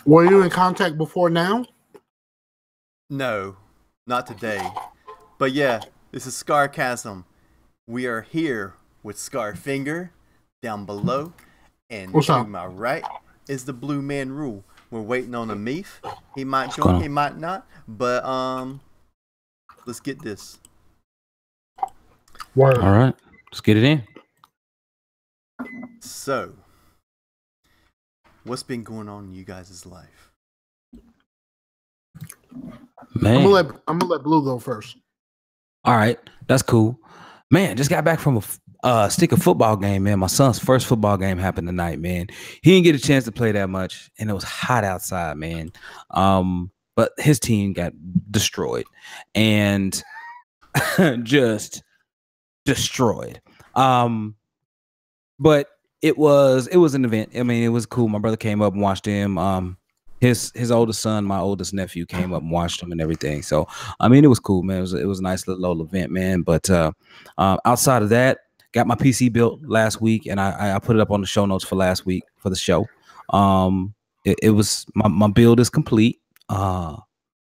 Were you in contact before now? No, not today. But yeah, this is Scarcasm. We are here with Scarfinger down below. And What's to up? my right is the Blue Man Rule. We're waiting on a Meef. He might join, he might not. But let's get this. Word. All right, let's get it in. So, what's been going on in you guys' life? Man, I'm gonna let Blue go first. all right, that's cool. Man, just got back from a stick of football game, man. My son's first football game happened tonight, man. He didn't get a chance to play that much, and it was hot outside, man. But his team got destroyed, and just destroyed. But it was an event. I mean, it was cool. My brother came up and watched him. His oldest son, my oldest nephew, came up and watched him and everything. So I mean, it was cool, man. It was a nice little event, man. But outside of that, got my PC built last week, and I put it up on the show notes for last week for the show. It was my build is complete. And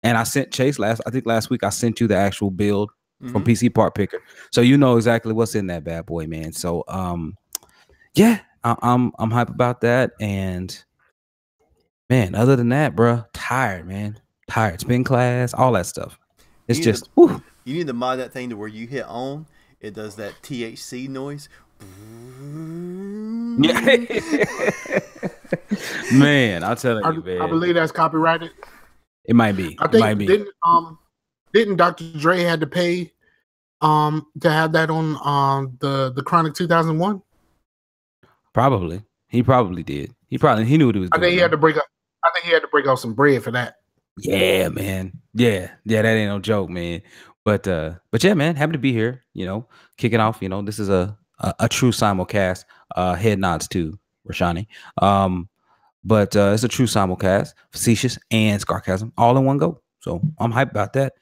I sent Chase last week I sent you the actual build from PC Part Picker, so you know exactly what's in that bad boy, man. So yeah, I'm hype about that. And man, other than that, bro, tired, man. Tired. Spin class, all that stuff. It's just you need to mod that thing to where you hit on, it does that THC noise. yeah. Man, I'll tell you, man. I believe that's copyrighted. It might be. I think didn't Dr. Dre had to pay to have that on the Chronic 2001? Probably. He probably did. He knew what he was doing. I think he had to break up some bread for that. Yeah, man. Yeah, that ain't no joke, man. But yeah, man, happy to be here, you know, kicking off, you know, this is a true simulcast. Head nods to Rashani. But it's a true simulcast, Facetious and Scarcasm, all in one go. So I'm hyped about that.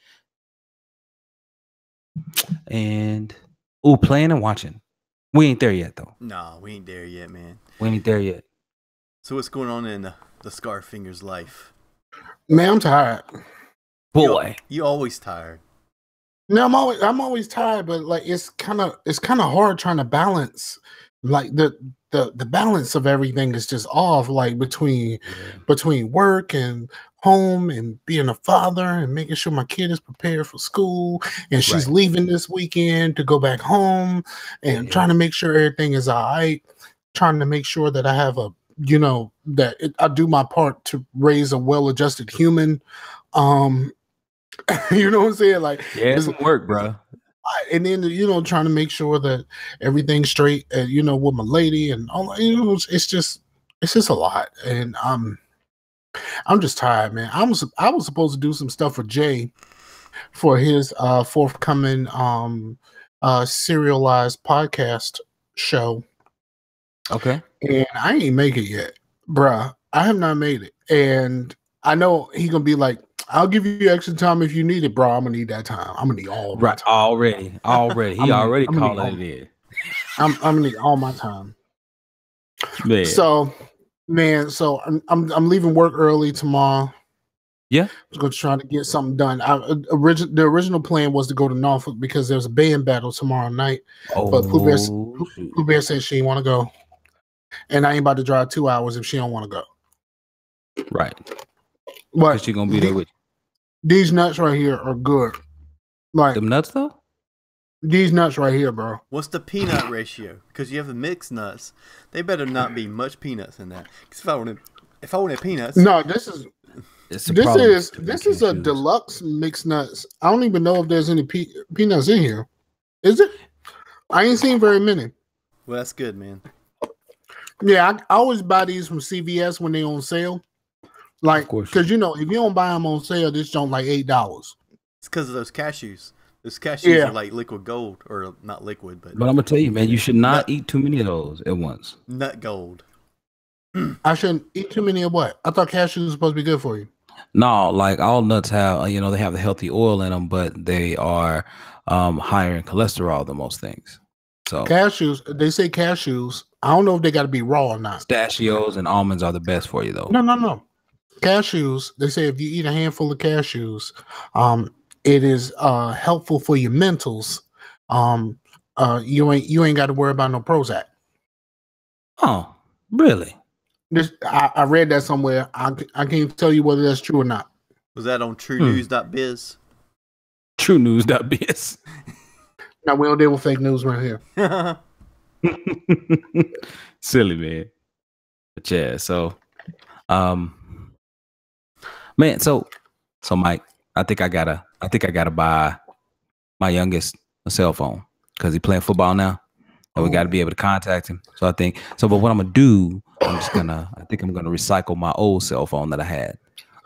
And playing and watching. We ain't there yet, though. No, we ain't there yet, man. We ain't there yet. So what's going on in the Scarfinger's life? Man, I'm tired. Boy, you always tired. No, I'm always tired, but like it's kind of hard trying to balance. Like the balance of everything is just off. Like between work and home and being a father and making sure my kid is prepared for school and she's leaving this weekend to go back home and trying to make sure everything is all right. Trying to make sure that I have I do my part to raise a well-adjusted human. You know what I'm saying? Like, it's some work, bro. And then trying to make sure that everything's straight, with my lady and all. It's just a lot, and I'm just tired, man. I was supposed to do some stuff for Jay for his forthcoming serialized podcast show. Okay, and I ain't make it yet, bruh. I have not made it, and I know he gonna be like, I'll give you extra time if you need it, bro. I'm gonna need that time. I'm gonna need all my time. Already. He already calling it in. I'm gonna need all my time. Man. So I'm leaving work early tomorrow. Yeah, I'm gonna try to get something done. The original plan was to go to Norfolk because there's a band battle tomorrow night. But Pooh Bear said she didn't want to go, and I ain't about to drive 2 hours if she don't want to go. Right. But she gonna be there with you. These nuts right here are good. Like them nuts though? These nuts right here, bro. What's the peanut ratio? Because you have the mixed nuts. They better not be much peanuts in that. Because if I wanted peanuts. No, this is a deluxe mixed nuts. I don't even know if there's any peanuts in here. Is it? I ain't seen very many. Well, that's good, man. Yeah, I always buy these from CVS when they on sale. Like, because if you don't buy them on sale, this don't like $8. It's because of those cashews. Those cashews are like liquid gold, or not liquid, but. But I'm gonna tell you, man, you should not eat too many of those at once. Nut gold. I shouldn't eat too many of what? I thought cashews were supposed to be good for you. No, like all nuts have, they have the healthy oil in them, but they are higher in cholesterol than most things. So cashews, they say cashews. I don't know if they got to be raw or not. Pistachios and almonds are the best for you, though. No. cashews. They say if you eat a handful of cashews, it is helpful for your mentals. You ain't got to worry about no Prozac. Oh, really? I read that somewhere. I can't tell you whether that's true or not. Was that on TrueNews.biz? TrueNews.biz. Now we don't deal with fake news right here. Silly, man. But yeah, so man, so Mike, I think I gotta buy my youngest a cell phone because he's playing football now. And we gotta be able to contact him. So but what I'm gonna do, I think I'm gonna recycle my old cell phone that I had.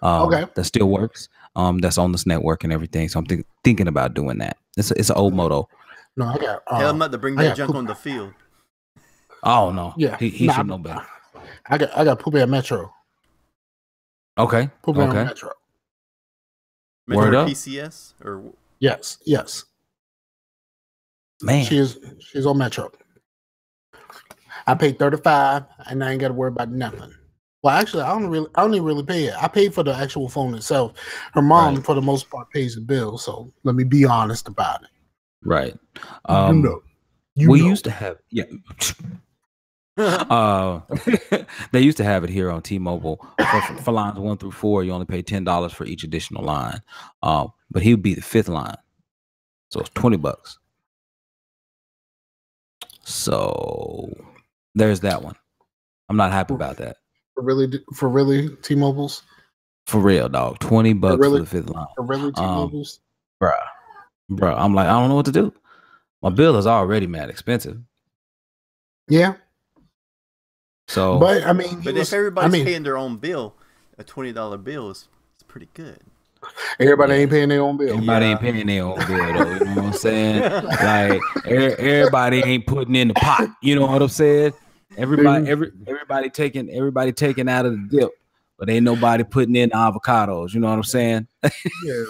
Okay. That still works. That's on this network and everything. So I'm thinking about doing that. It's an old moto. No, I got tell him not to bring that junk on the field. Oh no. Yeah. He should know better. I got Poopy at Metro. Okay. Poopy on Metro. Word up. PCS or yes. Man. She's on Metro. I paid $35 and I ain't gotta worry about nothing. Well, actually, I don't even really pay it. I paid for the actual phone itself. Her mom, for the most part, pays the bill. So let me be honest about it. Right. We used to have they used to have it here on T-Mobile for lines 1 through 4. You only pay $10 for each additional line. But he would be the 5th line, so it's $20. So there's that one. I'm not happy about that. For really, T-Mobiles? For real, dog. $20 for the 5th line. For really, T-Mobiles? Bruh. I'm like, I don't know what to do. My bill is already mad expensive. Yeah. So, but if everybody's paying their own bill, a $20 bill is pretty good. Everybody ain't paying their own bill. Everybody ain't paying their own bill, though. You know what I'm saying? Like everybody ain't putting in the pot. You know what I'm saying? Everybody taking out of the dip, but ain't nobody putting in the avocados. You know what I'm saying? Yeah,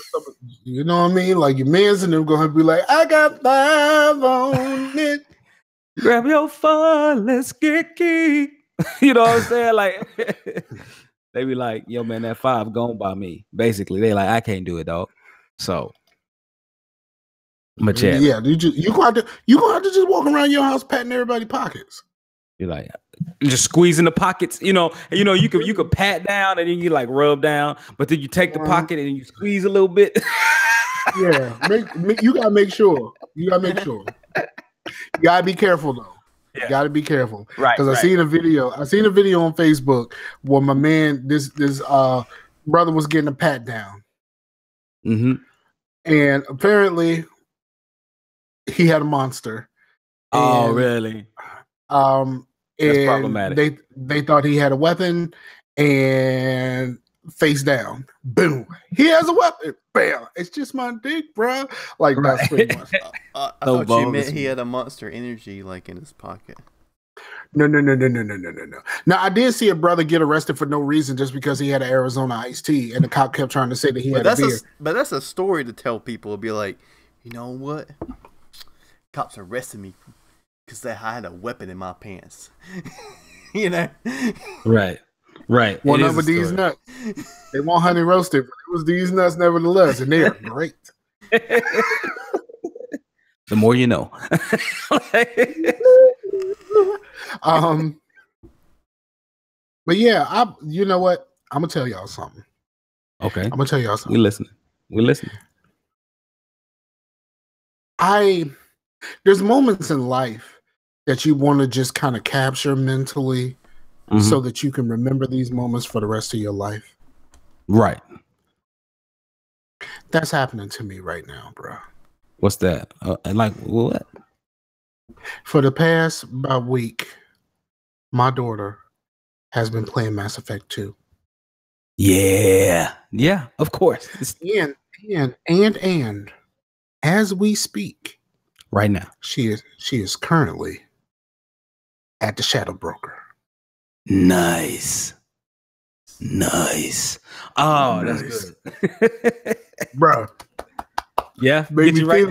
you know what I mean? Like your man's and them gonna be like, I got 5 on it. Grab your phone, let's get key. You know what I'm saying? Like they be like, yo, man, that 5 gone by me. Basically, they like, I can't do it, dog. So, but yeah, you gonna have to just walk around your house patting everybody's pockets. You're like just squeezing the pockets, you could pat down and then you like rub down, but then you take the pocket and you squeeze a little bit. Yeah, you gotta make sure. You gotta be careful though. Yeah. You gotta be careful, right? Because I seen a video on Facebook where my man, this brother was getting a pat down, and apparently he had a monster. Oh, really? That's problematic. They thought he had a weapon, and face down, boom, he has a weapon. Bam! It's just my dick, bro. Like that's pretty much. I thought you meant he had a Monster Energy like in his pocket. No. Now I did see a brother get arrested for no reason just because he had an Arizona iced tea, and the cop kept trying to say that he had a beer. But that's a story to tell people. Be like, you know what? Cops arrested me because I had a weapon in my pants. You know? Right. Well, no, but these nuts, they want honey roasted, but it was these nuts nevertheless, and they're great. The more you know. But yeah, you know what? I'm gonna tell y'all something. Okay. I'm gonna tell y'all something. We listening. There's moments in life that you want to just kind of capture mentally so that you can remember these moments for the rest of your life. Right. That's happening to me right now, bro. What's that? Like what? For the past about week, my daughter has been playing Mass Effect 2. Yeah, of course. And as we speak, right now, she is currently at the Shadow Broker. Nice. Oh, that's good, bro. Yeah, baby, right.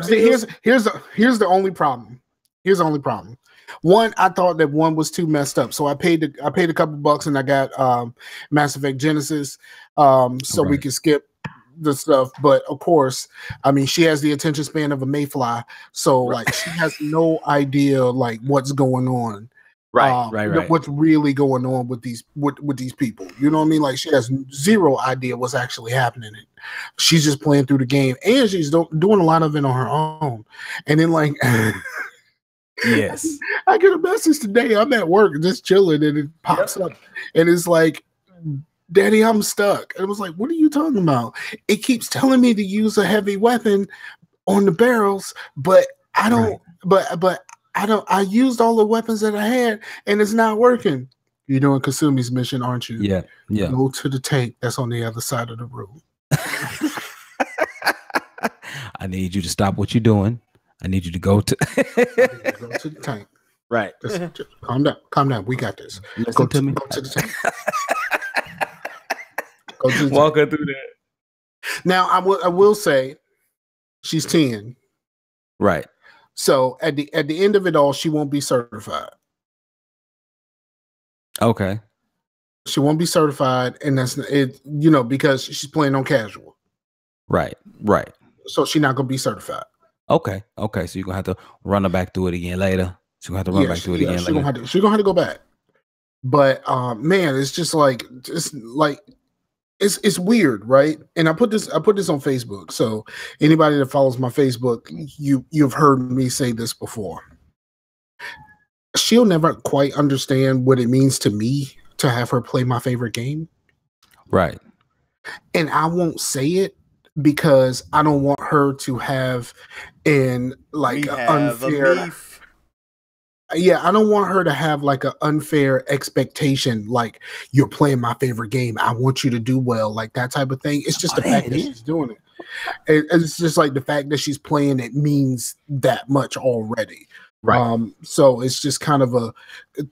See, here's the only problem. One, I thought that one was too messed up, so I paid a couple bucks and I got Mass Effect Genesis, so we could skip the stuff. But of course, I mean, she has the attention span of a mayfly, so like she has no idea like what's going on. Right. What's really going on with these people? You know what I mean? Like she has zero idea what's actually happening. She's just playing through the game, and she's doing a lot of it on her own. And then like, yes, I get a message today. I'm at work, just chilling, and it pops up, and it's like, "Daddy, I'm stuck." And I was like, "What are you talking about?" It keeps telling me to use a heavy weapon on the barrels, but I don't. But I used all the weapons that I had, and it's not working. You're doing Kasumi's mission, aren't you? Yeah. Go to the tank that's on the other side of the room. I need you to stop what you're doing. I need you to go to go to the tank. Right. Just calm down. We got this. Listen to me. Go to the tank. Walk her through that. Now, I will say, she's 10. Right. So at the end of it all, she won't be certified. Okay. She won't be certified, and that's it. You know, because she's playing on casual. Right. So she's not gonna be certified. Okay. So you're gonna have to run her back through it again later. She's gonna have to run back through it again later. She's gonna have to go back. But man, it's just like it's weird, right? And I put this on Facebook. So anybody that follows my Facebook, you've heard me say this before. She'll never quite understand what it means to me to have her play my favorite game. Right. And I won't say it because I don't want her to have unfair. Yeah, I don't want her to have like an unfair expectation, like you're playing my favorite game. I want you to do well, like that type of thing. It's just the fact that she's doing it. It's just like the fact that she's playing it means that much already. Right. So it's just kind of a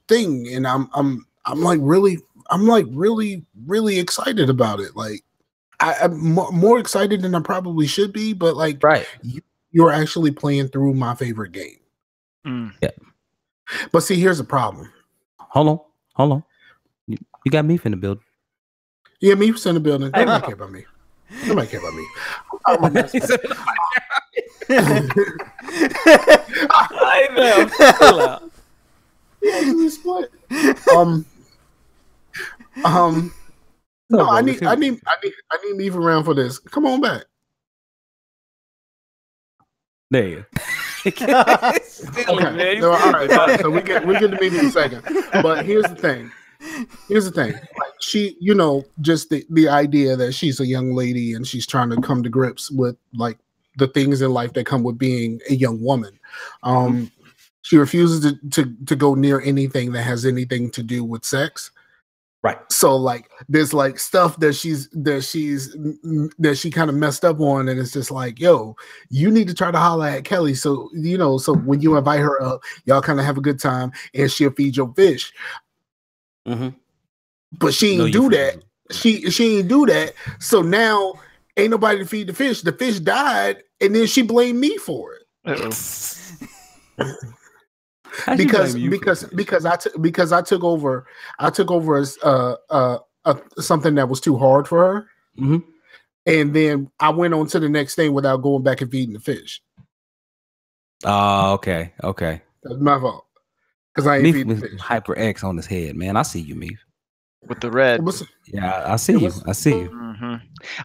thing, and I'm really excited about it. Like I'm more excited than I probably should be, but like you're actually playing through my favorite game. Yeah. But see, here's the problem. Hold on. You got Meef in the building. Yeah, Meef's in the building. Nobody care about me. Nobody care about me. I know. Split. No, I need Meef around for this. Come on back. There you go. Okay. No, all right. So we get to Meef in a second. But here's the thing. Like she, you know, just the idea that she's a young lady and she's trying to come to grips with like the things in life that come with being a young woman. She refuses to go near anything that has anything to do with sex. Right. So like there's like stuff that she kind of messed up on, and it's just like, yo, you need to try to holler at Kelly. So you know, so when you invite her up, y'all kind of have a good time, and she'll feed your fish. But she ain't do that. She ain't do that. So now ain't nobody to feed the fish. The fish died, and then she blamed me for it. because I took over as something that was too hard for her, and then I went on to the next thing without going back and feeding the fish. Oh, okay. That's my fault because I ain't Meef feeding the with fish. Hyper X on his head, man. I see you, Meef. With the red. Yeah, I see you.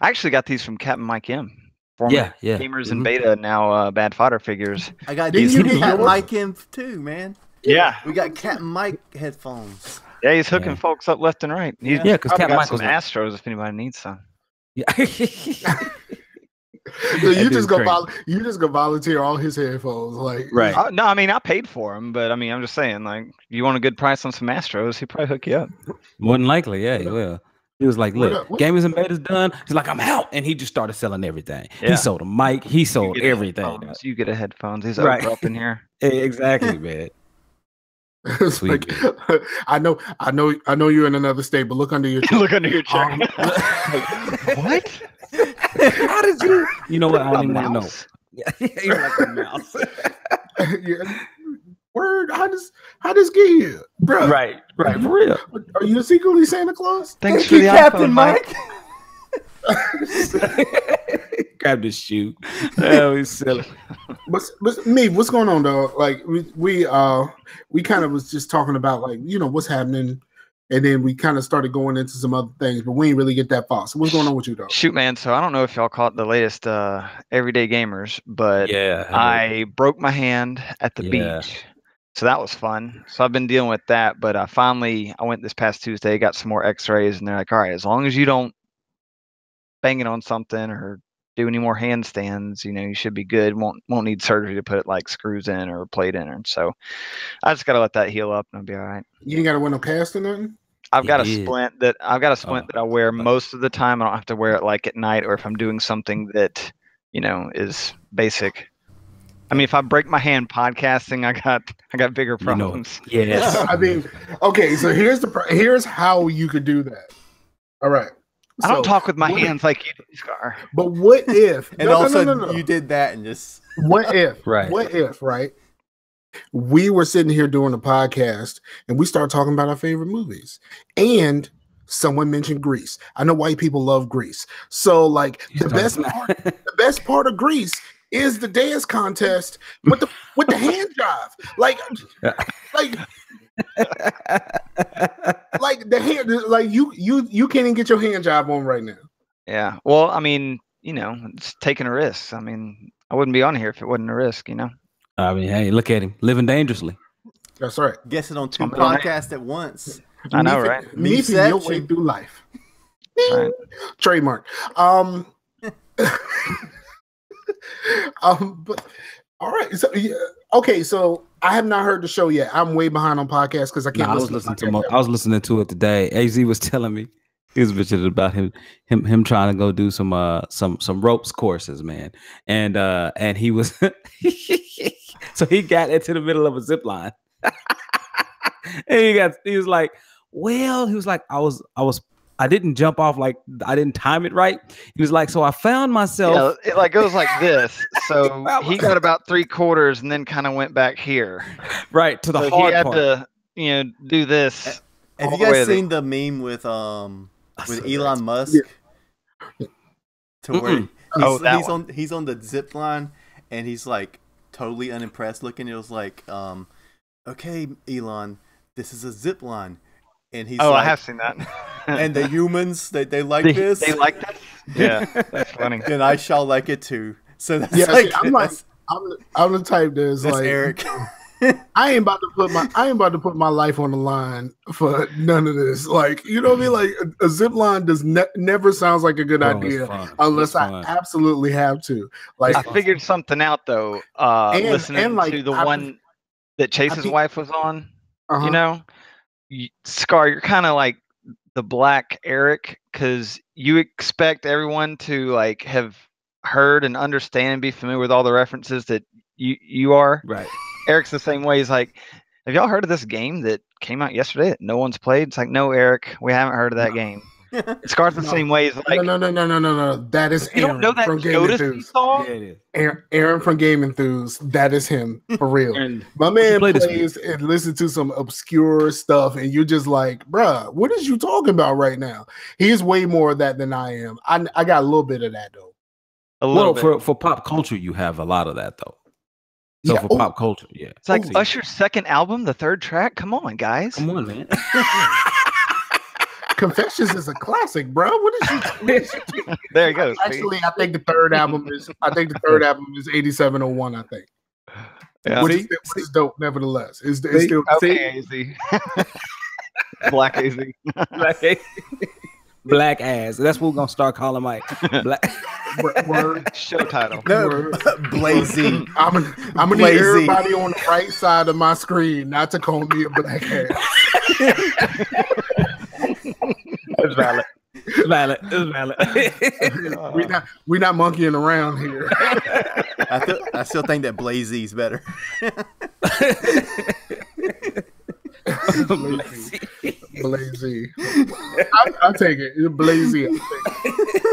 I actually got these from Captain Mike M. Former gamers in beta, now bad fodder figures. I got these from Captain Mike M too, man. Yeah. We got Captain Mike headphones. Yeah, he's hooking folks up left and right. He's because Captain Mike got some Astros if anybody needs some. Yeah. You just go volunteer all his headphones, like no, I mean I paid for them, but I mean I'm just saying, like, you want a good price on some Astros, he'll probably hook you up. More than likely, yeah, he will. He was like, look, gamers and betas done. He's like, I'm out. And he just started selling everything. Yeah. He sold a mic. He sold everything. You get a headphones. He's up in here. Exactly, man. Sweet. Like, I know you're in another state, but look under your chair. Look under your chair. What? How did you? You know what? I don't even want to know. Yeah, you're like a mouse. Word, how does get here, bro? Right, for real. Are you secretly Santa Claus? Thanks Thank for you, the Captain iPhone, Mike. Grab the shoe. Oh, he's silly. But me, what's going on, dog? Like we kind of was just talking about like what's happening, and then we kind of started going into some other things, but we ain't really get that far. So what's going on with you, dog? Shoot, man. So I don't know if y'all caught the latest Everyday Gamers, but Yeah, I broke my hand at the beach. So that was fun. So I've been dealing with that, but I went this past Tuesday, got some more x-rays, and they're like, all right, as long as you don't bang it on something or do any more handstands, you should be good. Won't need surgery to put like screws in or plate in. And so I just gotta let that heal up and I'll be all right. You ain't gotta wear no cast or nothing? I've got a splint that I wear most of the time. I don't have to wear it like at night or if I'm doing something that, is basic. I mean, if I break my hand podcasting, I got bigger problems. Yes. I mean, okay, so here's how you could do that. All right. I don't talk with my hands like you do, Scar. But what if and also you did that and just what if right? What if we were sitting here doing a podcast and we started talking about our favorite movies and someone mentioned Grease. I know white people love Grease. So like the best part of Grease is the dance contest with the hand job. Like the hand, like you can't even get your hand job on right now. Yeah. Well, I mean, it's taking a risk. I mean, I wouldn't be on here if it wasn't a risk, I mean, hey, look at him living dangerously. That's right. Guessing on two podcasts at once. I know, right? MeefJ your way through life. Right. Trademark. But all right. So okay. So I have not heard the show yet. I'm way behind on podcasts because I can't. I was listening to it today. Az was telling me he was bitching about him trying to go do some ropes courses, man. And he was so he got into the middle of a zip line. And he was like, I didn't jump off, like I didn't time it right. He was like, so I found myself. Yeah, it goes like this. So he got about 3/4 and then kind of went back here. Right to the hard part. He had to, do this. Have you guys seen the meme with Elon Musk? Yeah. To where he's on the zip line and he's like totally unimpressed looking. It was like, okay, Elon, this is a zip line. And he's I have seen that. And the humans, they like this. They like this. Yeah, that's funny. And I shall like it too. So that's I'm the type that's like Eric. I ain't about to put my life on the line for none of this. Like, you know what I mean? Like a zip line never sounds like a good idea unless I absolutely have to. Like I figured something out though. Listening to the one that Chase's wife was on. Scar, you're kind of like the Black Eric because you expect everyone to like have heard and understand and be familiar with all the references that you are. Right. Eric's the same way. He's like, have y'all heard of this game that came out yesterday that no one's played? It's like, no, Eric, we haven't heard of that game. Scar's the same way. He's like, no. That is you don't know that from Game Enthused. Song? Yeah, it is. Aaron from Game Enthused. That is him for real. My man plays and listens to some obscure stuff, and you're just like, bruh, what is you talking about right now? He's way more of that than I am. I got a little bit of that though. For pop culture, you have a lot of that though. So for pop culture, yeah. It's like Usher's second album, the 3rd track. Come on, guys. Come on, man. Confessions is a classic, bro. What is you? There you go. Actually, I think the third album is 8701. I think. Yeah. Which is dope, nevertheless. It's still okay. Black AZ. Black AZ. Black ass. That's what we're gonna start calling Mike. Black. Word. Show title. No, Blazy. I'm gonna need everybody on the right side of my screen not to call me a black ass. It's valid. It's valid. We're not monkeying around here. I still think that Blazy's better. Blazy. I'll take it. Blazy.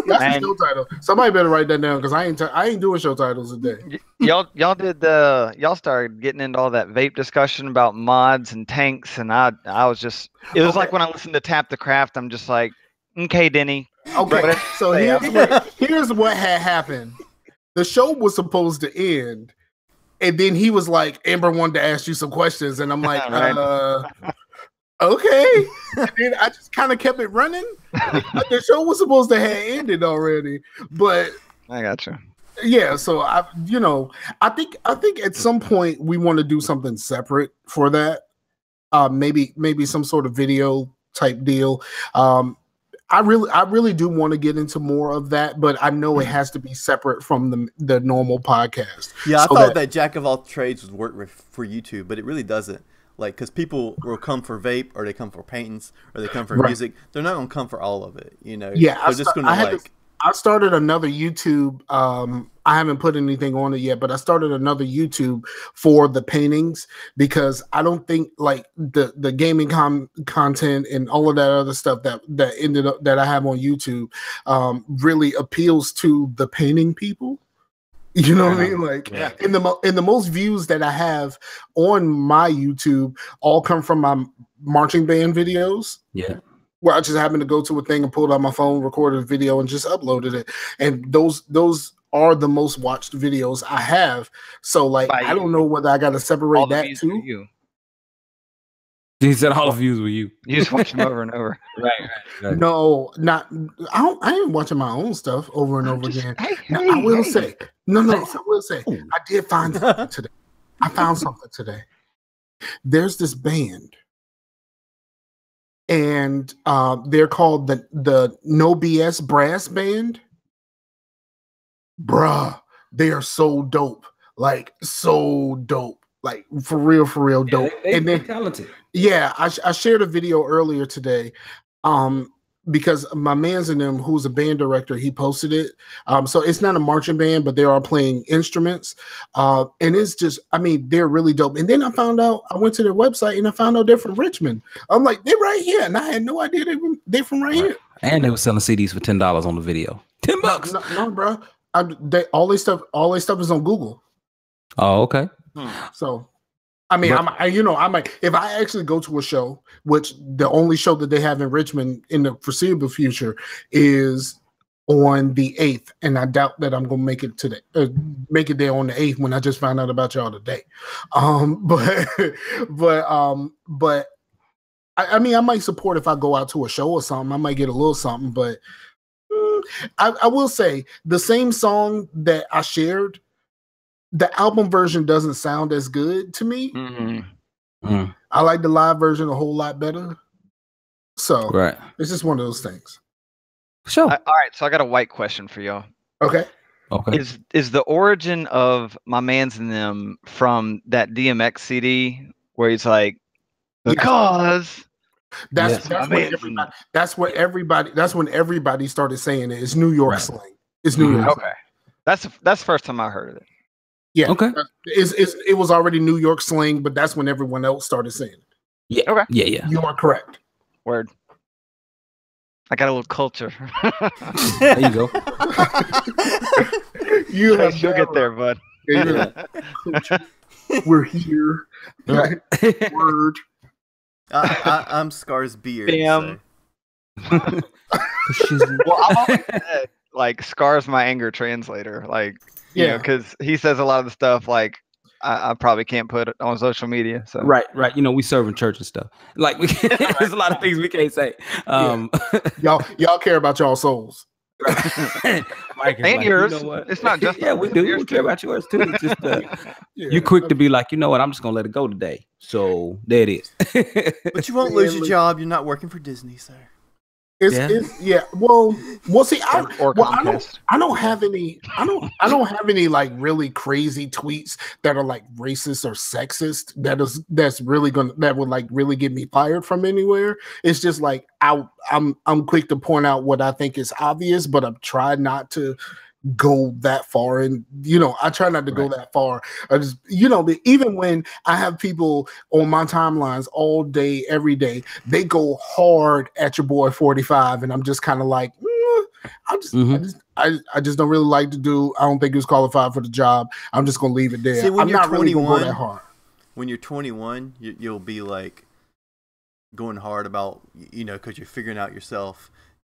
That's a show title. Somebody better write that down because I ain't doing show titles today. Y'all started getting into all that vape discussion about mods and tanks, and I was just, it was like when I listened to Tap the Craft, I'm just like, okay, Denny. Okay, so here's what had happened. The show was supposed to end, and then he was like, Amber wanted to ask you some questions, and I'm like, okay. And then I just kind of kept it running. The show was supposed to have ended already, but I got you. Yeah, so I think at some point we want to do something separate for that. Maybe some sort of video type deal. I really do want to get into more of that, but I know it has to be separate from the normal podcast. Yeah, I thought that Jack of all trades would work for YouTube, but it really doesn't. Like, because people will come for vape, or they come for paintings, or they come for music. They're not going to come for all of it, you know? Yeah, they're just going to I started another YouTube. I haven't put anything on it yet, but I started another YouTube for the paintings because I don't think like the gaming content and all of that other stuff that I have on YouTube really appeals to the painting people. You know what I mean? Like in the most views that I have on my YouTube all come from my marching band videos. Yeah. Where I just happened to go to a thing and pulled out my phone, recorded a video, and just uploaded it. And those are the most watched videos I have. So like I don't know whether I gotta separate that too. You. He said all the views were you. You just watch them over and over. Right. No, not I ain't watching my own stuff over and over again. I will say, I did find something today. I found something today. There's this band. And they're called the No BS Brass Band. Bruh, they are so dope. Like, so dope. Like, for real dope. And they're talented. Yeah, I shared a video earlier today because my man's in them, who's a band director, he posted it. So it's not a marching band, but they are playing instruments. And it's just, I mean, they're really dope. And then I went to their website and I found out they're from Richmond. I'm like, they're right here. And I had no idea they're from right here. And they were selling CDs for $10 on the video. $10. No, bro. All their stuff is on Google. Oh, okay. So I mean, I might, if I actually go to a show, which the only show that they have in Richmond in the foreseeable future is on the 8th, and I doubt that I'm gonna make it there on the 8th when I just found out about y'all today. But I mean, I might support if I go out to a show or something. I might get a little something, but I will say the same song that I shared. The album version doesn't sound as good to me. I like the live version a whole lot better. So it's just one of those things. Sure. All right, so I got a white question for y'all. Okay. Is the origin of my man's in them from that DMX CD where he's like, because that's when everybody started saying it. It's New York slang. It's New York. Okay. That's the first time I heard of it. Yeah. Okay. It was already New York slang, but that's when everyone else started saying it. Yeah. Okay. Yeah. You are correct. Word. I got a little culture. There you go. You'll get there, bud. Yeah. We're here. Right. Word. I'm Scar's beard. Damn. So. Well, I'm always said, like, Scar's my anger translator. Like, you know, because he says a lot of the stuff like I probably can't put it on social media. So right. You know, we serve in church and stuff. Like there's a lot of things we can't say. Y'all care about y'all souls. Mike and yours. You know what? It's not just we do. We care about yours too. It's just you're quick to be like, you know what? I'm just gonna let it go today. So there it is. But you won't lose your job. You're not working for Disney, sir. Well, see, I don't have any like really crazy tweets that are like racist or sexist that would like really get me fired from anywhere. It's just like I'm quick to point out what I think is obvious, but I'm trying not to go that far, and I try not to go that far. I just even when I have people on my timelines all day every day, they go hard at your boy 45, and I'm just kind of like I just don't really like to do. I don't think he was qualified for the job. I'm just gonna leave it there. See, when I'm you're not 21, really gonna go that hard. When you're 21, you'll be like going hard about, you know, because you're figuring out yourself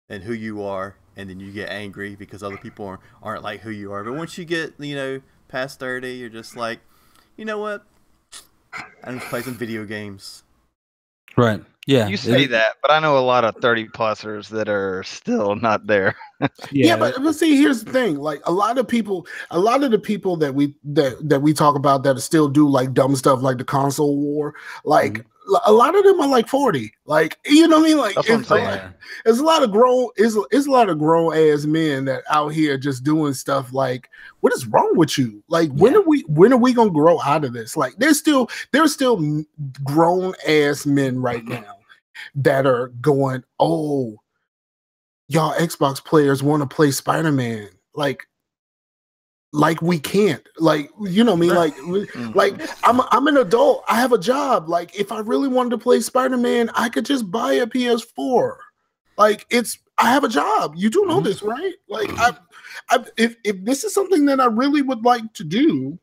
and who you are, and then you get angry because other people aren't like who you are. But once you get, you know, past 30, you're just like, you know what? I'm just play some video games. Right. Yeah. You say that, but I know a lot of 30-plussers that are still not there. Yeah, but see, here's the thing. Like a lot of the people that we talk about that still do like dumb stuff like the console war, like a lot of them are like 40. Like, you know what I mean? Like it's a lot of grown ass men that out here just doing stuff like, what is wrong with you? Like, when are we gonna grow out of this? Like, there's still grown ass men right now that are going, oh, y'all Xbox players want to play Spider-Man. Like we can't. Like, you know what I mean? Like I'm an adult. I have a job. Like, if I really wanted to play Spider-Man, I could just buy a PS4. Like, I have a job. You do know this, right? Like, if this is something that I really would like to do,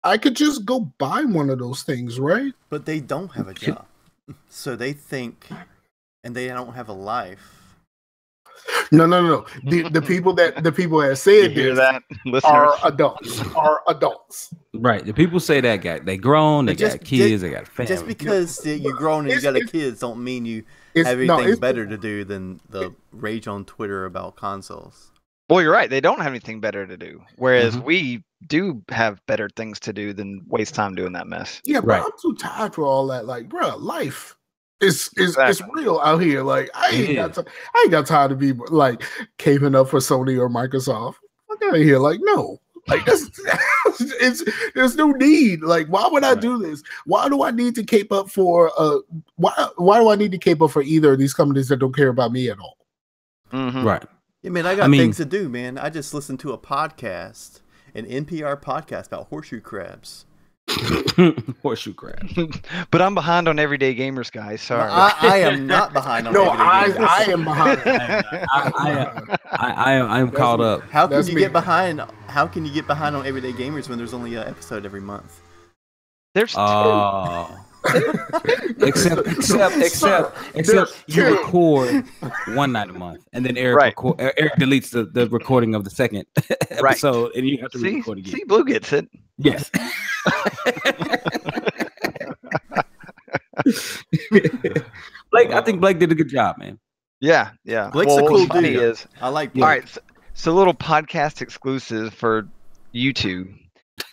I could just go buy one of those things, right? But they don't have a job. So they think, and they don't have a life. No. The people that said hear this that, are adults. Right. The people say that they grown, they got kids, they got family. Just because you're grown and you got kids don't mean you have anything better to do than the rage on Twitter about consoles. Well, you're right. They don't have anything better to do. Whereas we do have better things to do than waste time doing that mess. Yeah, bro, I'm too tired for all that. Like, bro, life is real out here. Like, I ain't got time to be like caping up for Sony or Microsoft. Fuck out of here. Like, no. Like, there's no need. Like, why would I do this? Why do I need to cape up for why do I need to cape up for either of these companies that don't care about me at all? Right. Yeah, man, I got things to do, man. I just listened to a podcast, an NPR podcast about horseshoe crabs. Horseshoe crab. But I'm behind on Everyday Gamers, guys. Sorry. I am not behind on Everyday Gamers. I am behind. I am caught up. How can you get behind? How can you get behind on Everyday Gamers when there's only an episode every month? There's two. Except you record one night a month, and then Eric deletes the recording of the second episode, and you have to re-record again. See, Blue gets it. Yes. I think Blake did a good job, man. Yeah. Blake's a cool dude. I like Blake. All right, so a little podcast exclusive for you two.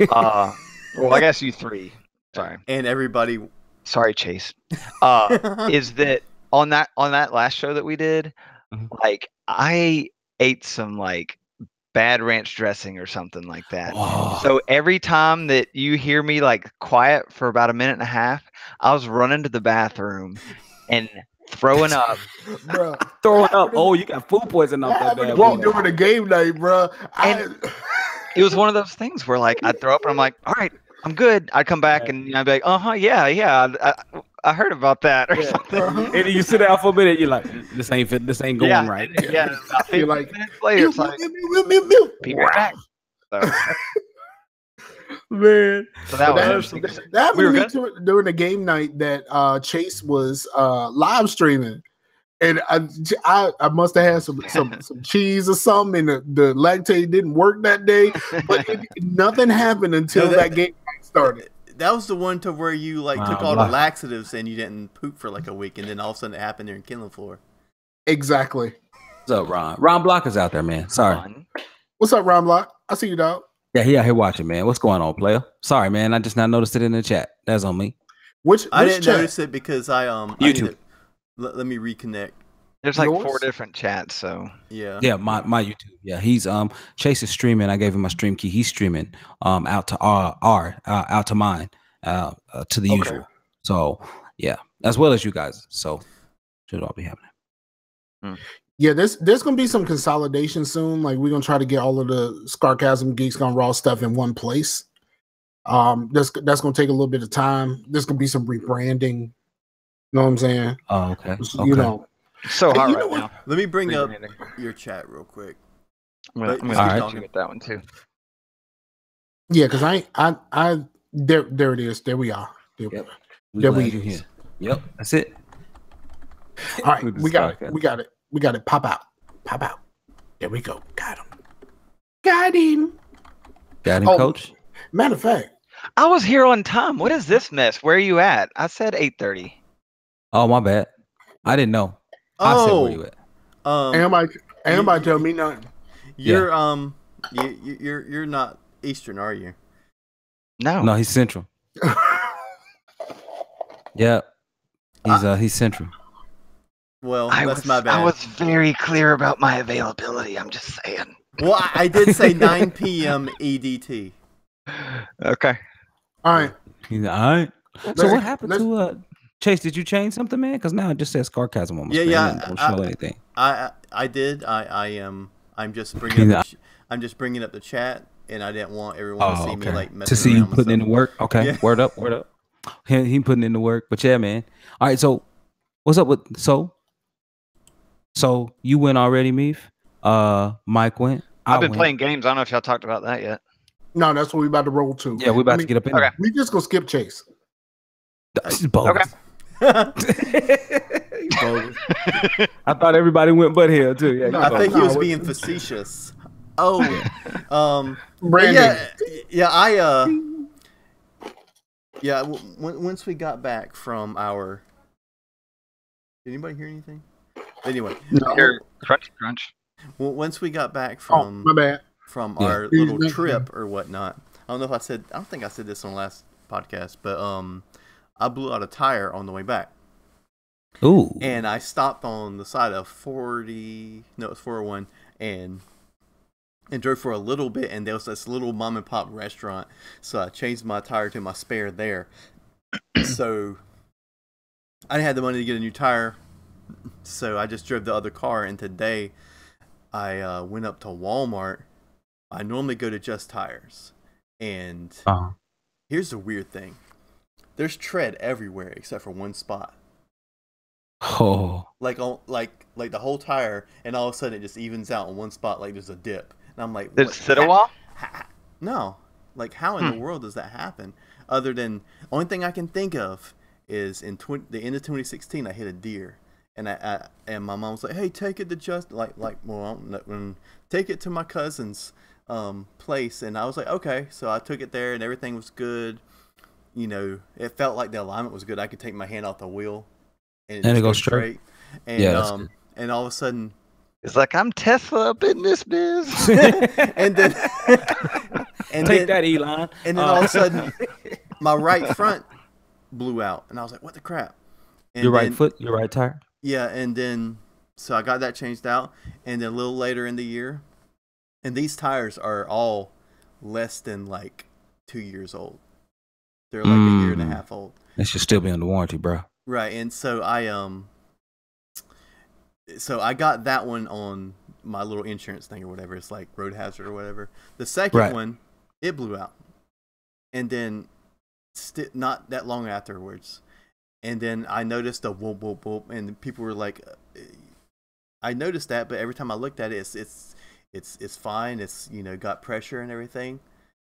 Well, I guess you three. Sorry. And everybody. Sorry, Chase. Is that on that last show that we did? Like, I ate some like bad ranch dressing or something like that. Oh. So every time that you hear me like quiet for about a minute and a half, I was running to the bathroom and throwing up. Bro, throwing up. Oh, you got food poisoning off that bad. During the game night, bro. It was one of those things where like I'd throw up and I'm like, all right, I'm good. I'd come back and I'd be like, yeah, I heard about that or something. And you sit down for a minute, you're like, this ain't going right. Yeah, about 15 minutes later, it's like, be right back. So. Man, so that happened to me during the game night that Chase was live streaming. And I must have had some cheese or something, and the lactate didn't work that day. But nothing happened until that game started. That was the one to where you like took all the laxatives and you didn't poop for like a week, and then all of a sudden it happened there in Kindle Floor. Exactly. What's up, Ron? Ron Block is out there, man. Sorry. What's up, Ron Block? I see you, dog. Yeah, he out here watching, man. What's going on, player? Sorry, man. I just now noticed it in the chat. That's on me. Which I didn't notice it because YouTube. Let me reconnect. There's like 4 different chats, so yeah, my YouTube. Yeah, he's Chase is streaming. I gave him my stream key. He's streaming out to out to mine to the usual. So yeah, as well as you guys. So should all be happening. Yeah, there's gonna be some consolidation soon. Like, we're gonna try to get all of the Scarcasm Geeks Gone Raw stuff in one place. That's gonna take a little bit of time. There's gonna be some rebranding. You know what I'm saying? Oh, okay. You know, It's so hot right now. Let me bring up your chat real quick. I'm gonna get that one too. Yeah, because I there it is. There we are. Yep. There we is. Yep, that's it. All right, we got it. Pop out. There we go. Got him, Coach. Matter of fact, I was here on time. What is this mess? Where are you at? I said 8:30. Oh, my bad. I didn't know. I said where you at. Anybody tell me nothing. You're you're not Eastern, are you? No, he's Central. Yeah, he's Central. Well, that's my bad. I was very clear about my availability. I'm just saying. Well, I did say 9 p.m. EDT. Okay. All right. All right. So what happened to Chase? Did you change something, man? Because now it just says Scarcasm on my screen. Don't show anything. I did. I'm just bringing up. I'm just bringing up the chat, and I didn't want everyone to see me like messing to see you putting in the work. Okay. Yeah. Word up. He putting in the work. But yeah, man. All right. So what's up with So you went already, Meef? Mike went. I've been playing games. I don't know if y'all talked about that yet. No, that's what we about to roll to. Yeah, we about to get up in there. We just gonna skip Chase. Bogus. I thought everybody went but here too. Yeah, no, I think he was being facetious. Oh, Brandon. Once we got back from our, did anybody hear anything? Anyway, crunch. Well, once we got back from my bad. From our little trip or whatnot, I don't know if I said. I don't think I said this on the last podcast, but I blew out a tire on the way back. Ooh. And I stopped on the side of 401 and drove for a little bit, and there was this little mom and pop restaurant, so I changed my tire to my spare there. So I didn't have the money to get a new tire, so I just drove the other car, and today I went up to Walmart. I normally go to Just Tires, and here's the weird thing. There's tread everywhere except for one spot. Oh. Like the whole tire, and all of a sudden it just evens out in one spot like there's a dip. And I'm like, did it sit a while? No. Like, how in the world does that happen? Other than, only thing I can think of is in the end of 2016, I hit a deer. And and my mom was like, hey, take it to take it to my cousin's place. And I was like, okay. So I took it there, and everything was good. You know, it felt like the alignment was good. I could take my hand off the wheel, and it goes straight. And and all of a sudden, it's like, I'm Tesla up in this biz. and then take that, Elon. And then all of a sudden, my right front blew out, and I was like, what the crap? And your right foot, your right tire. Yeah, and then so I got that changed out, and then a little later in the year, and these tires are all less than like 2 years old. They're like a year and a half old. They should still be under warranty, bro. Right, and so I got that one on my little insurance thing or whatever. It's like road hazard or whatever. The second one, it blew out, and then not that long afterwards. And then I noticed a whoop, whoop, whoop, and people were like, I noticed that, but every time I looked at it, it's fine. It's, you know, got pressure and everything.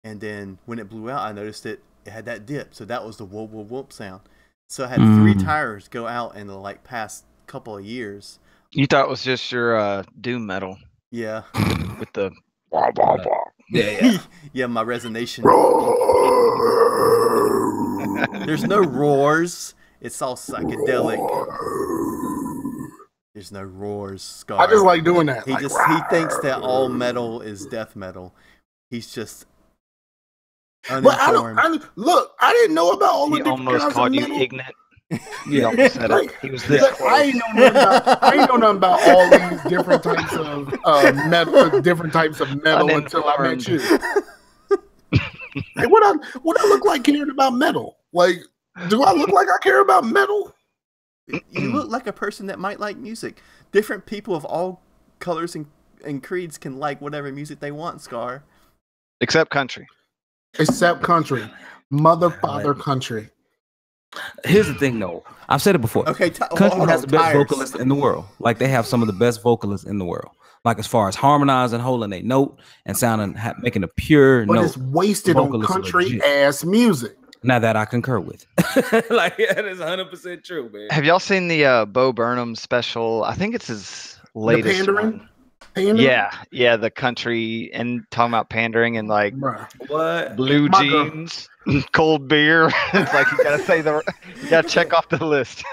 And then when it blew out, I noticed it had that dip. So that was the whoop, whoop, whoop sound. So I had 3 tires go out in the like past couple of years. You thought it was just your doom metal. Yeah. With the yeah, my resonation. There's no roars. It's all psychedelic. There's no roars, Scar. I just like doing that. He thinks that all metal is death metal. He's just uninformed. I didn't know about all the different almost kinds called of you metal. ignorant. He almost said it. He was this close. I ain't know nothing about all these different types of metal until I met you. Like, what I look like caring about metal? Like, do I look like I care about metal? You look like a person that might like music. Different people of all colors and creeds can like whatever music they want, Scar. Except country. Except country. Mother, father, country. Here's the thing, though. I've said it before. Okay, country has the best vocalists in the world. Like they have some of the best vocalists in the world. Like as far as harmonizing, holding a note, and sounding, making a pure note. But it's wasted on country ass music. Now that I concur with. Like that is 100% true, man. Have y'all seen the Bo Burnham special? I think it's his latest one. Pandering? Yeah, the country and talking about pandering and like what blue jeans, cold beer. It's like you gotta check off the list.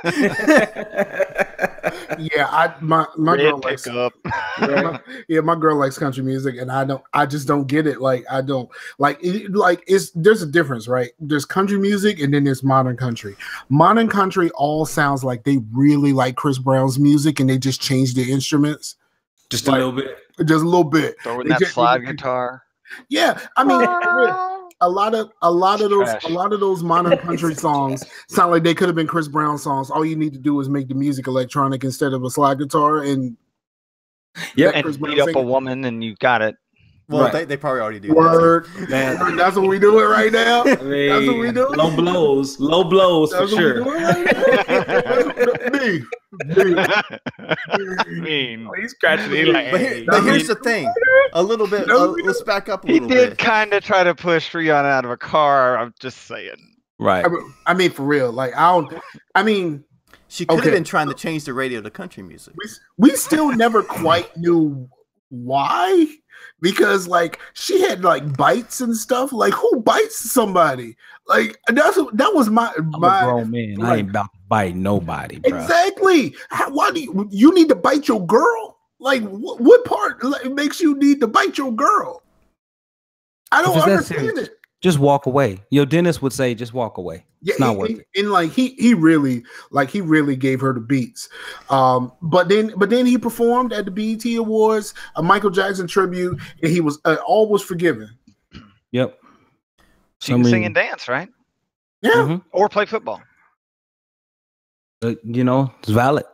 Yeah, my girl likes my girl likes country music, and I just don't get it. Like I don't there's a difference, right? There's country music and then there's modern country. Modern country all sounds like they really like Chris Brown's music and they just change the instruments. Just a little bit. Just a little bit. Throwing that slide guitar. Yeah, I mean, a lot of those modern country songs sound like they could have been Chris Brown songs. All you need to do is make the music electronic instead of a slide guitar, and and beat up a woman, and you got it. Well, they probably already do. Word, man. That's what we doing right now. I mean, that's what we doing. Low blows that's for sure. He's scratching. But here's the thing. A little bit. Let's back up a little bit. He did kind of try to push Rihanna out of a car. I'm just saying. Right. I mean, for real. Like she could have been trying to change the radio to country music. We still never quite knew why. Because like she had like bites and stuff. Like who bites somebody? Like that was my I'm a grown man. Like, I ain't about to bite nobody, bro. Exactly. Why do you need to bite your girl? Like what part makes you need to bite your girl? I don't understand it. Just walk away. Your dentist would say, just walk away. It's not worth it. And like he really gave her the beats. But then he performed at the BET Awards, a Michael Jackson tribute, and he was all was forgiven. Yep. She can sing and dance, right? Yeah. Or play football. It's valid.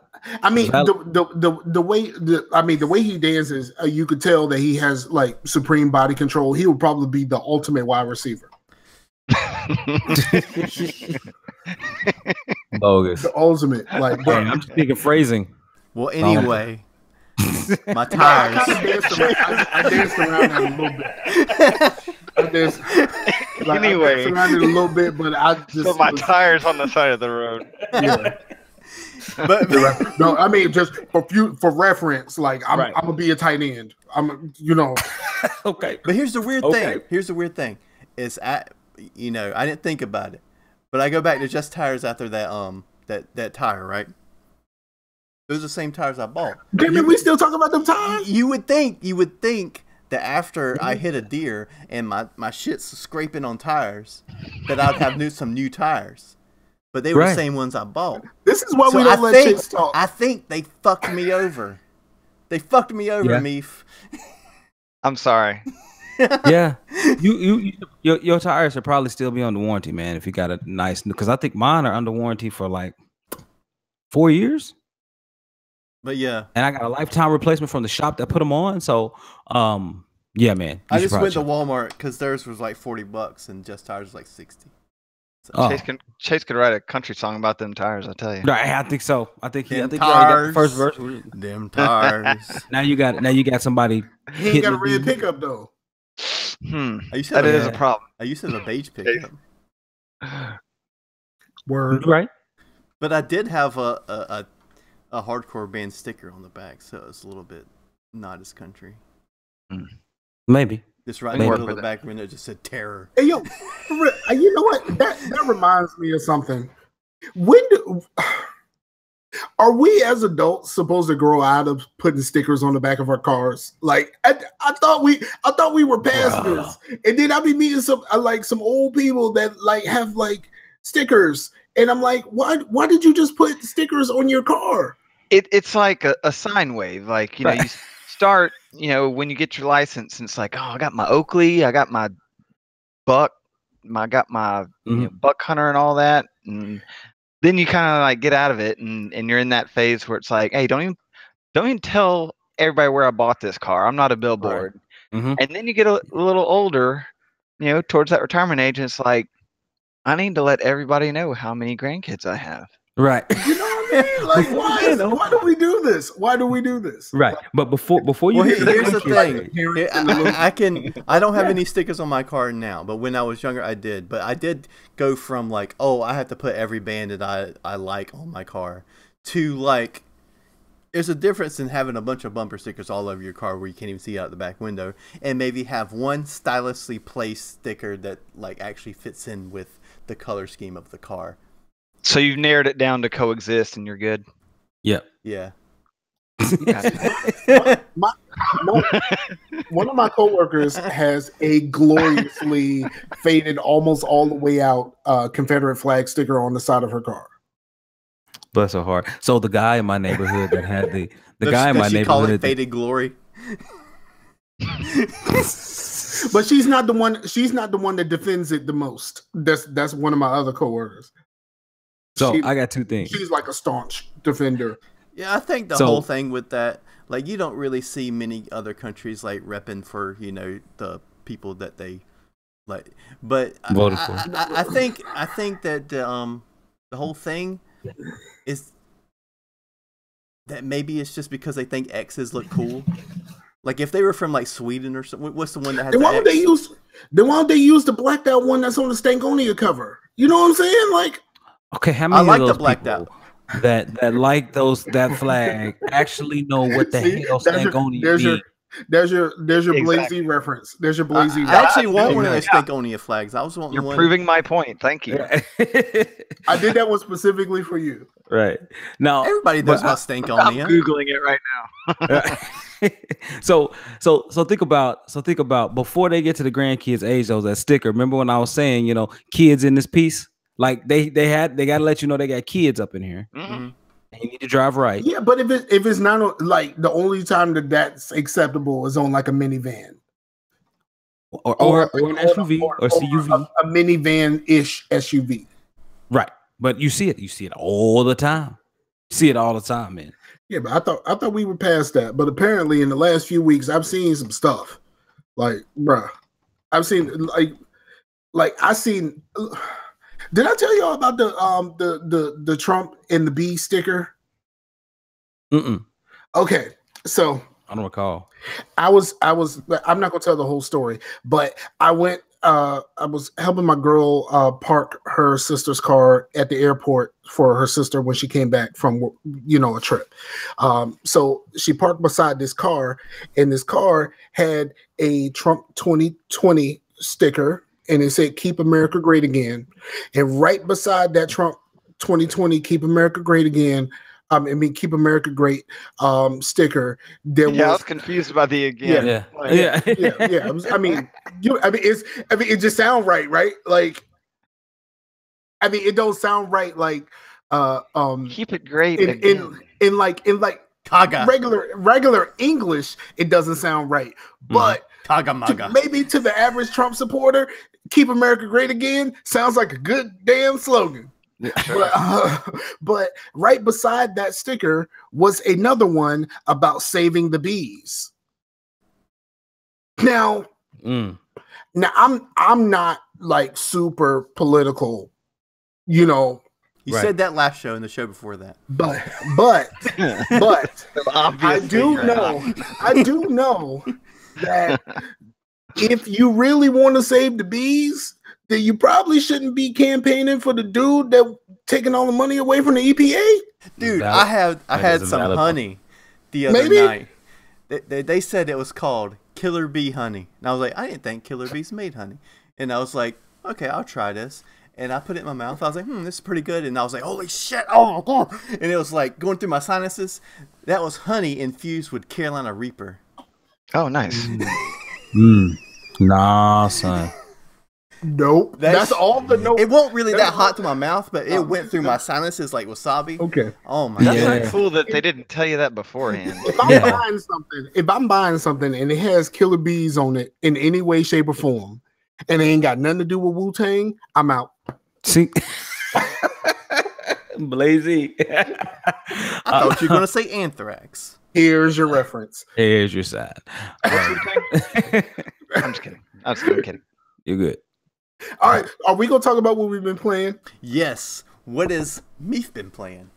I mean, the way he dances, you could tell that he has like supreme body control. He would probably be the ultimate wide receiver. Bogus. The ultimate, like, bro. I'm just thinking phrasing. Well, anyway, my tires. I danced around it a little bit. Anyway, I danced around it a little bit, but I just so my tires on the side of the road. Yeah. But no, I mean just for reference, like I'm gonna be a tight end. Okay. But here's the weird thing. Here's the weird thing. Is I didn't think about it, but I go back to just tires after that tire, right? Those are the same tires I bought. Damn, we still talking about them tires? You would think that after I hit a deer and my shit's scraping on tires, that I'd have some new tires. But they were the same ones I bought. This is why we don't let chicks talk. I think they fucked me over. They fucked me over, Meef. I'm sorry. Yeah, your tires should probably still be under warranty, man. If you got a nice, because I think mine are under warranty for like 4 years. But yeah, and I got a lifetime replacement from the shop that put them on. So, yeah, man. I just went to Walmart because theirs was like $40 and Just Tires was like 60. So Chase could write a country song about them tires. I tell you. Right, I think so. I think he got the first verse. Them tires. Now you got somebody. He ain't got a red pickup though. That is a problem. I used to have a beige pickup. Word. Right. But I did have a hardcore band sticker on the back, so it's a little bit not as country. Maybe. Just right in the middle of the back window just said terror. Hey yo, you know what? That reminds me of something. Are we as adults supposed to grow out of putting stickers on the back of our cars? Like I thought we were past this, and then I be meeting some old people that like have like stickers, and I'm like, why did you just put stickers on your car? It's like a sine wave, like you start, when you get your license, and it's like, oh, I got my Oakley, I got my Buck, I got my Buck Hunter and all that, and then you kind of like get out of it, and you're in that phase where it's like, hey, don't even tell everybody where I bought this car. I'm not a billboard. Right. And then you get a little older, towards that retirement age, and it's like, I need to let everybody know how many grandkids I have. Right. You know what I mean? Like, why do we do this? Why do we do this? Right. But before you here's the thing. I don't have any stickers on my car now, but when I was younger I did. But I did go from like, oh, I have to put every band that I like on my car to like there's a difference in having a bunch of bumper stickers all over your car where you can't even see out the back window, and maybe have one stylistically placed sticker that like actually fits in with the color scheme of the car. So you've narrowed it down to coexist, and you're good. Yeah. Yeah. One of my coworkers has a gloriously faded, almost all the way out Confederate flag sticker on the side of her car. Bless her heart. So the guy in my neighborhood that had the guy in my neighborhood call it faded glory. But she's not the one. She's not the one that defends it the most. That's one of my other coworkers. So I got two things. She's like a staunch defender. Yeah, I think the whole thing with that, like, you don't really see many other countries like repping for, you know, the people that they like. But I think that the whole thing is that maybe it's just because they think X's look cool. Like if they were from like Sweden or something, what's the one that has? Then why don't they use the blacked out one that's on the Stankonia cover? You know what I'm saying? Like. Okay, how many of those blacked out that like that flag actually know what the hell Stankonia means? There's your Blazy reference. There's your Blazy. I actually want one of those Stankonia flags. I was wanting You're proving my point. Thank you. I did that one specifically for you. Right. Now everybody knows about Stankonia. I'm Googling it right now. So think about before they get to the grandkids age, though, that sticker. Remember when I was saying, you know, kids in this piece? Like they got to let you know they got kids up in here. Mm-hmm. And you need to drive right. Yeah, but if it's not like the only time that's acceptable is on like a minivan, or an SUV or CUV, a minivan-ish SUV. Right, but you see it all the time. You see it all the time, man. Yeah, but I thought we were past that. But apparently, in the last few weeks, I've seen some stuff. Like, bruh, I've seen like I seen. Did I tell y'all about the Trump and the bee sticker? Okay, so I don't recall. I'm not gonna tell the whole story, but I went. I was helping my girl park her sister's car at the airport for her sister when she came back from a trip. So she parked beside this car, and this car had a Trump 2020 sticker. And it said, "Keep America Great Again." And right beside that Trump 2020, "Keep America Great Again," "Keep America Great" sticker. I was confused about the again. Yeah. It just sounds right? Like, it don't sound right. Like, keep it great in like regular English, it doesn't sound right, but. Maybe to the average Trump supporter, "Keep America Great Again" sounds like a good damn slogan. But right beside that sticker was another one about saving the bees. Now I'm not like super political, you know. You said that last show and the show before that. But I do know that if you really want to save the bees, then you probably shouldn't be campaigning for the dude that taking all the money away from the EPA. Dude, I had some honey the other night. They said it was called Killer Bee Honey. And I was like, I didn't think killer bees made honey. And I was like, okay, I'll try this. And I put it in my mouth. I was like, this is pretty good. And I was like, holy shit, oh my God. And it was like going through my sinuses. That was honey infused with Carolina Reaper. Oh, nice. Nah, son. Nope. That's all the nope. It won't really that hot to my mouth, but it went through my sinuses like wasabi. Okay. Oh my God. That's not cool that they didn't tell you that beforehand. If I'm buying something and it has killer bees on it in any way, shape, or form, and it ain't got nothing to do with Wu-Tang, I'm out. See? Blazy. I thought you were gonna say Anthrax. Here's your reference. Here's your side. I'm just kidding. I'm kidding. You're good. All right, are we gonna talk about what we've been playing? Yes. What has Meef been playing?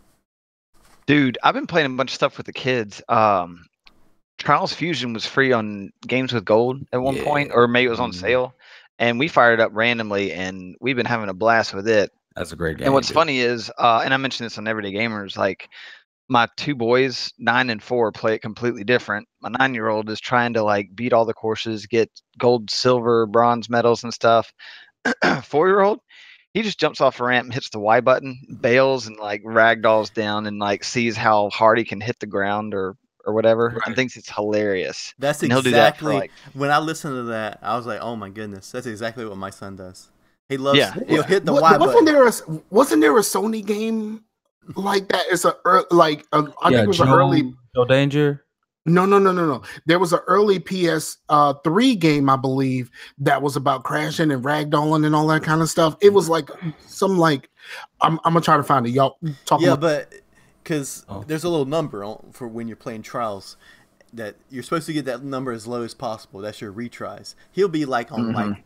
Dude, I've been playing a bunch of stuff with the kids. Trials Fusion was free on Games with Gold at one point, or maybe it was on sale, and we fired it up randomly, and we've been having a blast with it. That's a great game. And what's funny is, and I mentioned this on Everyday Gamers, like my two boys, 9 and 4, play it completely different. My 9-year-old is trying to like beat all the courses, get gold, silver, bronze medals and stuff. 4-year-old, he just jumps off a ramp and hits the Y button, bails, and like ragdolls down, and like sees how hard he can hit the ground or whatever, and thinks it's hilarious. That's and exactly he'll do that for, like, when I listened to that, I was like, oh my goodness, that's exactly what my son does. He loves. Yeah. He'll hit the Y button. Wasn't there a Sony game like that? It's a I think it was an early No Danger. No. There was an early PS3 game, I believe, that was about crashing and ragdolling and all that kind of stuff. It was like some I'm gonna try to find it. Y'all talking? Yeah, but because there's a little number for when you're playing Trials that you're supposed to get that number as low as possible. That's your retries. He'll be like on like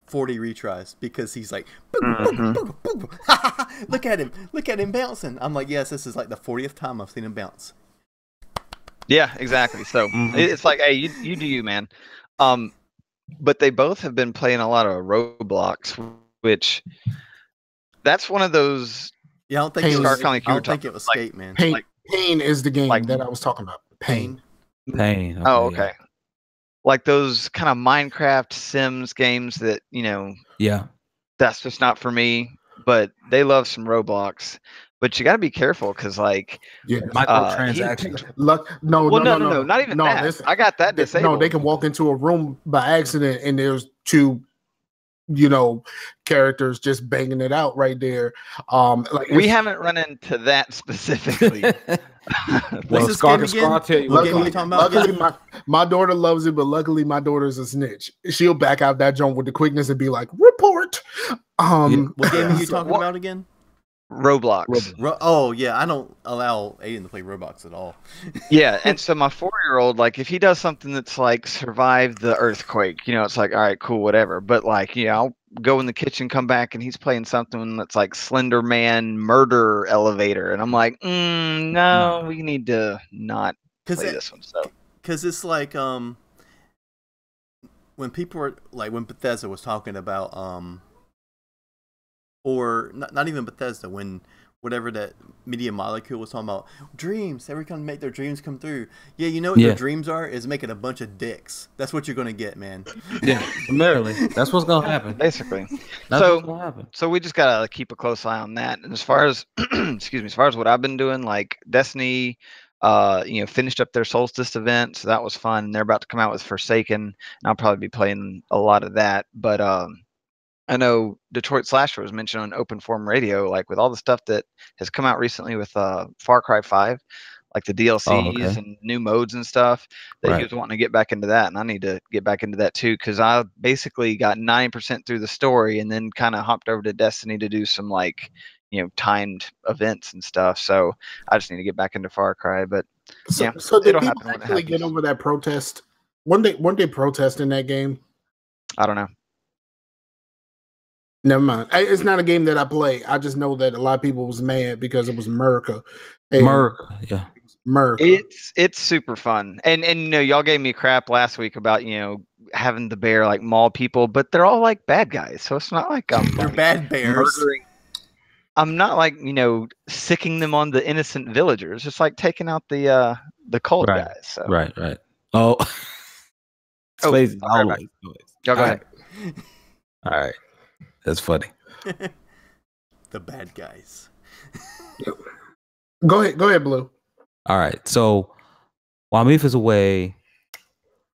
40 retries because he's like, look at him bouncing. I'm like, yes, this is like the 40th time I've seen him bounce. Yeah, exactly. So it's like, hey, you do you, man. But they both have been playing a lot of Roblox, which that's one of those. Yeah, I don't think it was Skate, man. Pain is the game that I was talking about. Pain. Okay, oh, okay. Yeah. Like those kind of Minecraft Sims games that, yeah, that's just not for me. But they love some Roblox. But you got to be careful because, microtransactions. No, not even that. I got that disabled. No, they can walk into a room by accident and there's two, characters just banging it out right there. We haven't run into that specifically. Well, Scar tell you. Luckily, my daughter loves it, but luckily my daughter's a snitch. She'll back out that joint with the quickness and be like, "Report." What game are you talking about again? Roblox. Oh yeah, I don't allow Aiden to play Roblox at all. Yeah, and so my 4-year-old, like, if he does something that's like survive the earthquake, it's like, all right, cool, whatever. But like, I'll go in the kitchen, come back, and he's playing something that's like Slender Man Murder Elevator, and I'm like, no, we need to not play this one. So because it's like when people were like when Bethesda was talking about or not even Bethesda, when whatever that Media Molecule was talking about dreams, everyone make their dreams come through. Yeah, you know what their dreams are is making a bunch of dicks. That's what you're gonna get, man. Yeah, primarily, that's what's gonna happen. Basically, that's what's gonna happen. So we just gotta keep a close eye on that. And as far as as far as what I've been doing, like Destiny, finished up their Solstice event, so that was fun. And they're about to come out with Forsaken, and I'll probably be playing a lot of that. But I know Detroit Slasher was mentioned on Open Forum Radio, like with all the stuff that has come out recently with Far Cry 5, like the DLCs and new modes and stuff, that he was wanting to get back into that, and I need to get back into that too, because I basically got 90% through the story and then kind of hopped over to Destiny to do some timed events and stuff. So I just need to get back into Far Cry. But so did people actually get over that protest? One day protest in that game? I don't know. Never mind. It's not a game that I play. I just know that a lot of people was mad because it was America. Yeah. America. It's super fun. And y'all gave me crap last week about, having the bear like maul people, but they're all like bad guys. So it's not like they're bad bears. Murdering. I'm not like, sicking them on the innocent villagers. It's like taking out the cult guys. So. Right. Oh. Y'all go ahead. All right. That's funny. The bad guys. Go ahead, Blue. All right. So while Meef is away,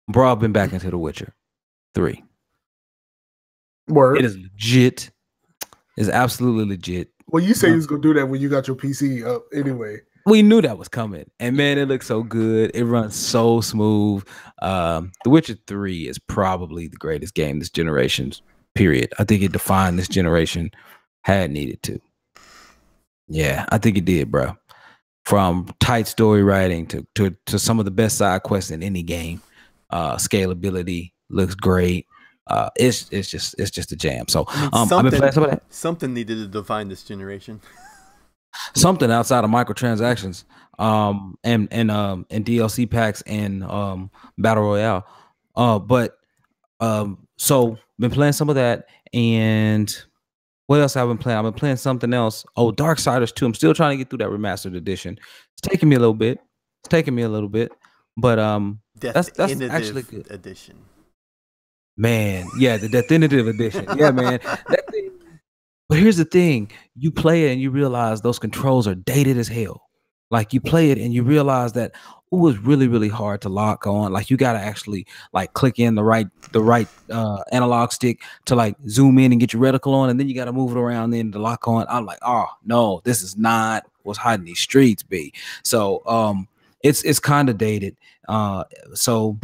bro, I've been back into The Witcher 3. Word. It is legit. It's absolutely legit. Well, you say you was gonna do that when you got your PC up anyway. We knew that was coming, and man, it looks so good. It runs so smooth. The Witcher 3 is probably the greatest game this generation's. Period. I think it defined this generation. Had needed to. Yeah, I think it did, bro. From tight story writing to some of the best side quests in any game. Scalability looks great. it's just a jam. So I mean, I've been playing some of that. Something needed to define this generation. Something outside of microtransactions, and DLC packs and battle royale. So been playing some of that, and what else have I been playing? I've been playing something else. Oh, Darksiders 2. I'm still trying to get through that remastered edition. It's taking me a little bit. But that's actually good. Edition. Man, yeah, the definitive edition. Yeah, man. That thing. But here's the thing: you play it and you realize those controls are dated as hell. Like you play it and you realize that it was really, really hard to lock on. Like you gotta actually like click in the right analog stick to like zoom in and get your reticle on, and then you gotta move it around then to lock on. I'm like, oh no, this is not what's hiding these streets be. So it's kind of dated. So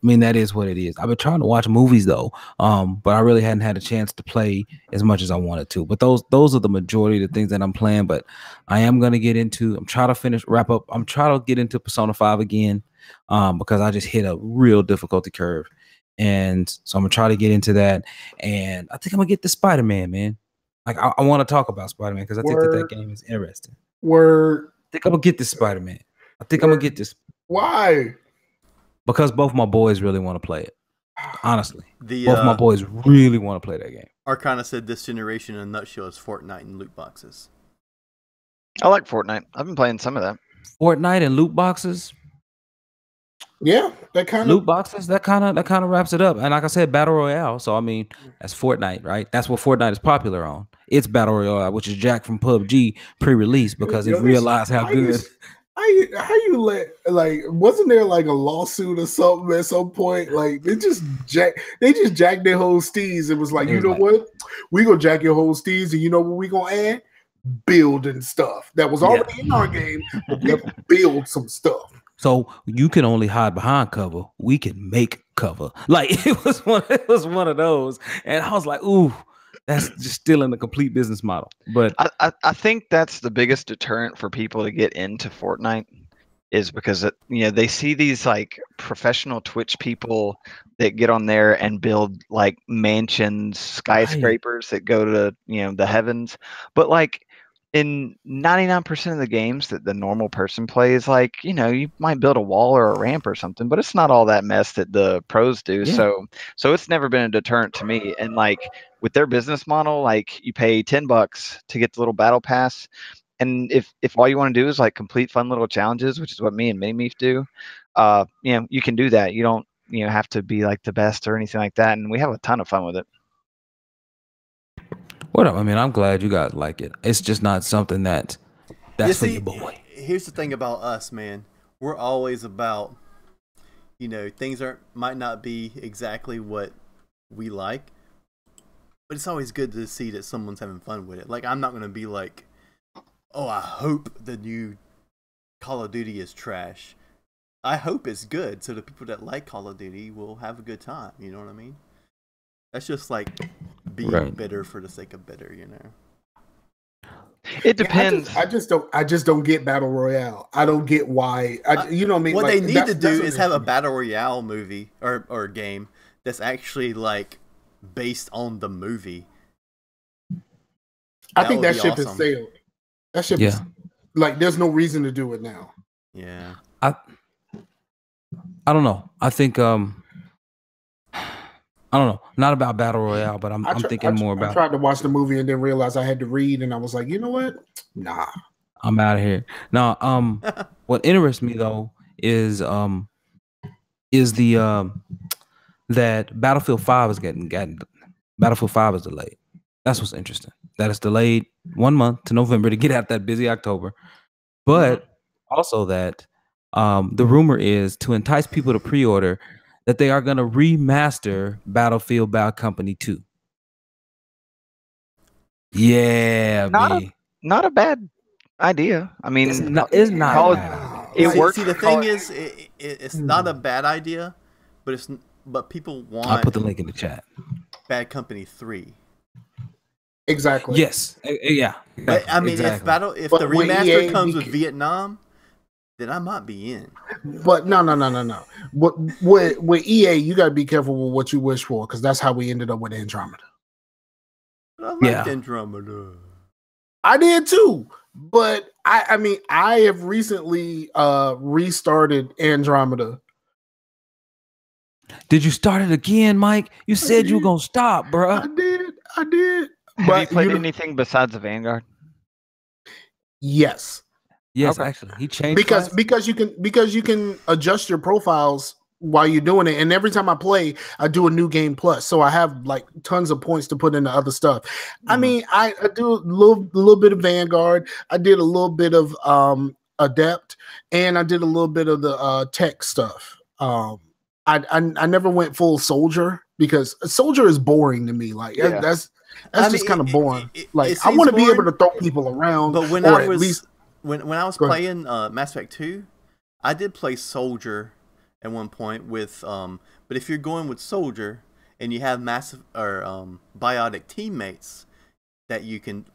I mean, that is what it is. I've been trying to watch movies though, but I really hadn't had a chance to play as much as I wanted to. But those are the majority of the things that I'm playing. But I am gonna get into. I'm trying to wrap up. I'm trying to get into Persona 5 again, because I just hit a real difficulty curve, and so I'm gonna try to get into that. And I think I'm gonna get the Spider-Man, man. Like I want to talk about Spider-Man because I think that game is interesting. I think I'm gonna get this Spider-Man. I'm gonna get this. Why? Because both my boys really want to play it. Honestly, both my boys really want to play that game. Arcana said this generation in a nutshell is Fortnite and loot boxes. I like Fortnite. I've been playing some of that. Fortnite and loot boxes. Yeah, that kind of loot boxes. That kind of wraps it up. And like I said, battle royale. So I mean, that's Fortnite, right? That's what Fortnite is popular on. It's battle royale, which is Jack from PUBG pre-release because they realized how good. How you let, like, wasn't there like a lawsuit or something at some point? Like they just jacked their whole steeds. It was like, you know what? We gonna jack your whole steeds, and you know what we gonna add? Building stuff that was already in our game, but we build some stuff. So you can only hide behind cover. We can make cover. Like it was one of those, and I was like, ooh. That's just still in the complete business model. But I think that's the biggest deterrent for people to get into Fortnite is because they see these like professional Twitch people that get on there and build like mansions, skyscrapers that go to the heavens. But like in 99% of the games that the normal person plays, like you might build a wall or a ramp or something, but it's not all that mess that the pros do. Yeah. So it's never been a deterrent to me. And like with their business model, like you pay $10 to get the little battle pass, and if all you want to do is like complete fun little challenges, which is what me and MeefJ do, you can do that. You don't have to be like the best or anything like that, and we have a ton of fun with it. What I mean, I'm glad you guys like it. It's just not something that's for your boy. Here's the thing about us, man. We're always about, things might not be exactly what we like, but it's always good to see that someone's having fun with it. Like, I'm not going to be like, oh, I hope the new Call of Duty is trash. I hope it's good, so the people that like Call of Duty will have a good time. You know what I mean? That's just like being bitter for the sake of bitter, It depends. I just don't get battle royale. I don't get why. You know what I mean? What they need to do is have a battle royale movie or game that's actually like based on the movie. I think that ship has sailed. That ship is like there's no reason to do it now. Yeah. I don't know. I think I don't know. Not about battle royale, but I'm thinking more about. I tried to watch the movie and then realized I had to read, and I was like, you know what? Nah, I'm out of here. Now, what interests me though is the that Battlefield 5 is getting Battlefield 5 is delayed. That's what's interesting. That it's delayed 1 month to November to get out that busy October, but also that the rumor is to entice people to pre-order that they are going to remaster Battlefield Bad Company 2. Yeah, not a bad idea. I mean, it's not bad. It works. See, the thing is, it's not a bad idea, but people want. I'll put the link in the chat. Bad Company 3. Exactly. Yes. Yeah. But, I mean, if the remaster comes with Vietnam, then I might be in. But no. With EA, you gotta be careful with what you wish for, because that's how we ended up with Andromeda. I liked Andromeda. I did too, but I mean, I have recently restarted Andromeda. Did you start it again, Mike? You said you were gonna stop, bro. I did. Have you played anything besides the Vanguard? Yes. Yes, okay. Actually, he changed because you can adjust your profiles while you're doing it, and every time I play, I do a new game plus, so I have like tons of points to put into other stuff. I mean, I do a little bit of Vanguard. I did a little bit of Adept, and I did a little bit of the tech stuff. I never went full soldier because soldier is boring to me. Like that's just kind of boring. Like I want to be able to throw people around, but when I was when I was playing Mass Effect 2, I did play soldier at one point with but if you're going with soldier and you have massive or biotic teammates that you can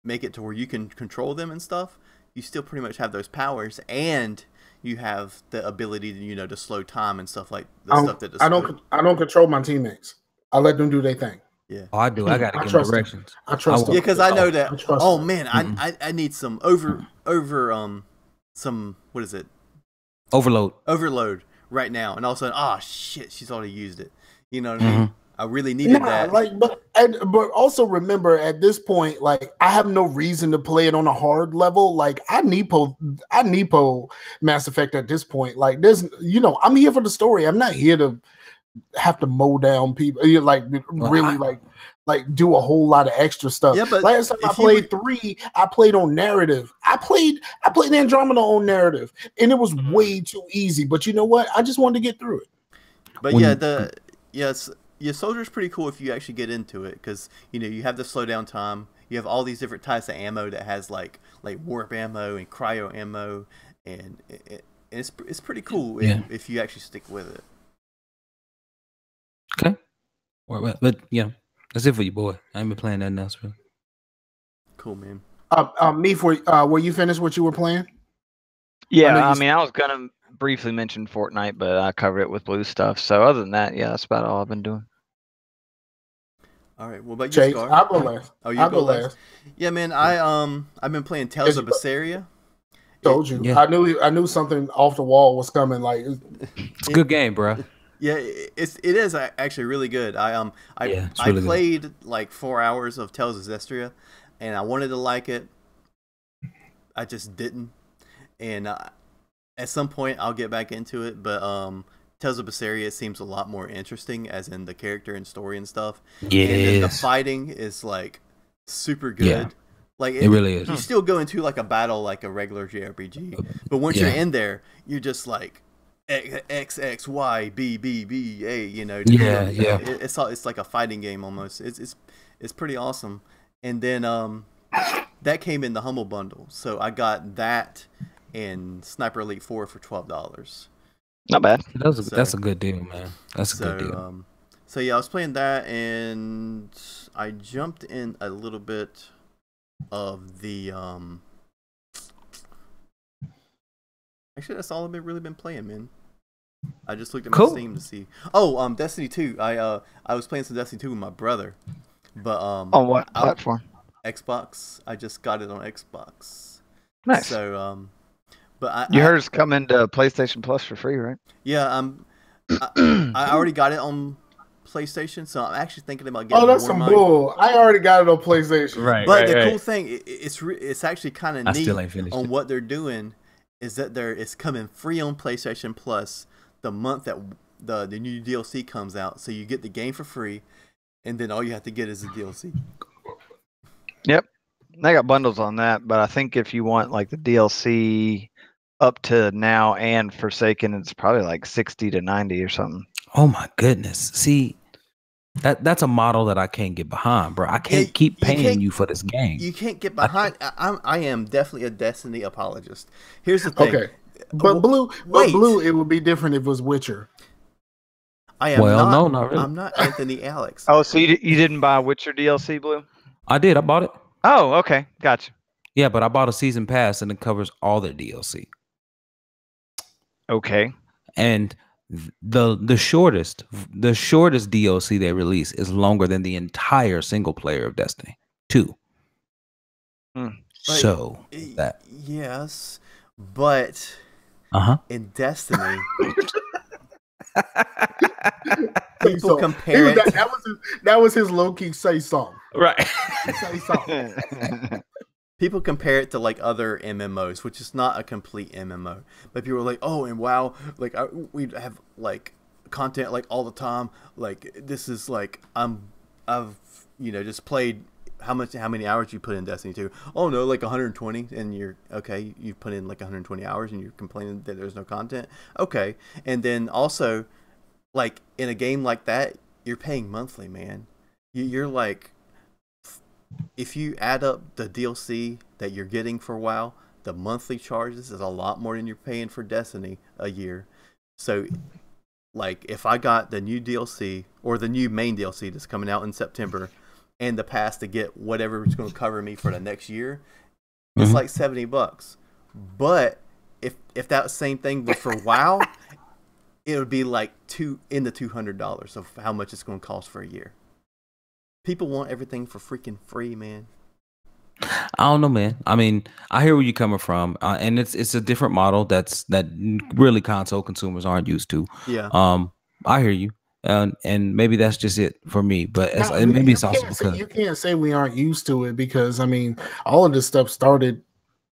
make it to where you can control them and stuff, you still pretty much have those powers, and you have the ability to to slow time and stuff like the stuff that I don't control my teammates. I let them do their thing. Yeah. Oh, I do. I gotta give them directions. I trust them. Yeah, because I know that. Oh man, I need some some what is it? Overload right now, and all of a sudden, oh shit, she's already used it. You know what I mean? I really needed that. Like, but also remember at this point, like I have no reason to play it on a hard level. Like I nepo Mass Effect at this point. Like there's, I'm here for the story. I'm not here to have to mow down people. Like really like do a whole lot of extra stuff. Yeah, but last time I played 3, I played on narrative. I played Andromeda on narrative, and it was way too easy. But you know what? I just wanted to get through it. But your soldier's pretty cool if you actually get into it, because you have the slowdown time. You have all these different types of ammo that has like warp ammo and cryo ammo, and it's pretty cool if you actually stick with it. Okay, but that's it for you, boy. I ain't been playing nothing else, really. Cool, man. Meef, were you finished what you were playing? Yeah, I mean, I was gonna briefly mention Fortnite, but I covered it with blue stuff. So other than that, that's about all I've been doing. All right. What about you, Scar? I'll go last. Oh, you go last. Yeah, man. I've been playing Tales of Berseria. Told you. Yeah. I knew something off the wall was coming. Like it's a good game, bro. Yeah, it is actually really good. I played like 4 hours of Tales of Zestria, and I wanted to like it. I just didn't, and at some point I'll get back into it. But Tales of Berseria seems a lot more interesting, as in the character and story and stuff. Yeah, and the fighting is like super good. Yeah. Like it really is. You still go into like a battle like a regular JRPG, but once you're in there, you're just like X X Y B B B A. It's like a fighting game almost. It's pretty awesome. And then that came in the Humble Bundle, so I got that and Sniper Elite 4 for $12. Not bad. That's a good deal, man. That's a good deal. So yeah, I was playing that, and I jumped in a little bit of the Actually, that's all I've really been playing, man. I just looked at my Steam to see. Oh, Destiny 2. I was playing some Destiny 2 with my brother, but on what platform? Xbox. I just got it on Xbox. Nice. So but you heard it's coming to PlayStation Plus for free, right? Yeah. I already got it on PlayStation, so I'm actually thinking about getting. Oh, that's some bull! I already got it on PlayStation. Right. But the cool thing, it's actually kind of neat on it. What they're doing is that it's coming free on PlayStation Plus the month that the new DLC comes out. So you get the game for free, and then all you have to get is the DLC. Yep, they got bundles on that, but I think if you want like the DLC up to now and Forsaken, it's probably like 60 to 90 or something. Oh my goodness! See, that's a model that I can't get behind, bro. I can't keep paying you for this game. You can't get behind. I am definitely a Destiny apologist. Here's the thing. Okay, but Blue, it would be different if it was Witcher. I am not really. I'm not Anthony Alex. Oh, so you didn't buy Witcher DLC, Blue? I did. I bought it. Oh, okay, gotcha. Yeah, but I bought a season pass and it covers all their DLC. Okay. And the shortest DLC they release is longer than the entire single player of Destiny 2. So that yes, but in Destiny, people compare it. That was his low key say song, right? Say song. People compare it to like other MMOs, which is not a complete MMO. But people are like, oh, and WoW, like we have like content like all the time. Like this is like I've just played how many hours you put in Destiny 2? Oh no, like 120, and you're okay. You put in like 120 hours, and you're complaining that there's no content. Okay, and then also, like in a game like that, you're paying monthly, man. You're like, if you add up the DLC that you're getting for WoW, the monthly charges is a lot more than you're paying for Destiny a year. So, like, if I got the new DLC or the new main DLC that's coming out in September, and the pass to get whatever it's going to cover me for the next year, it's like $70. But if that same thing was for WoW, it would be like in the $200 of how much it's going to cost for a year. People want everything for freaking free, man. I don't know, man. I mean, I hear where you're coming from, and it's a different model that really console consumers aren't used to. Yeah. I hear you, and maybe that's just it for me. But maybe it's also because you can't say we aren't used to it, because I mean, all of this stuff started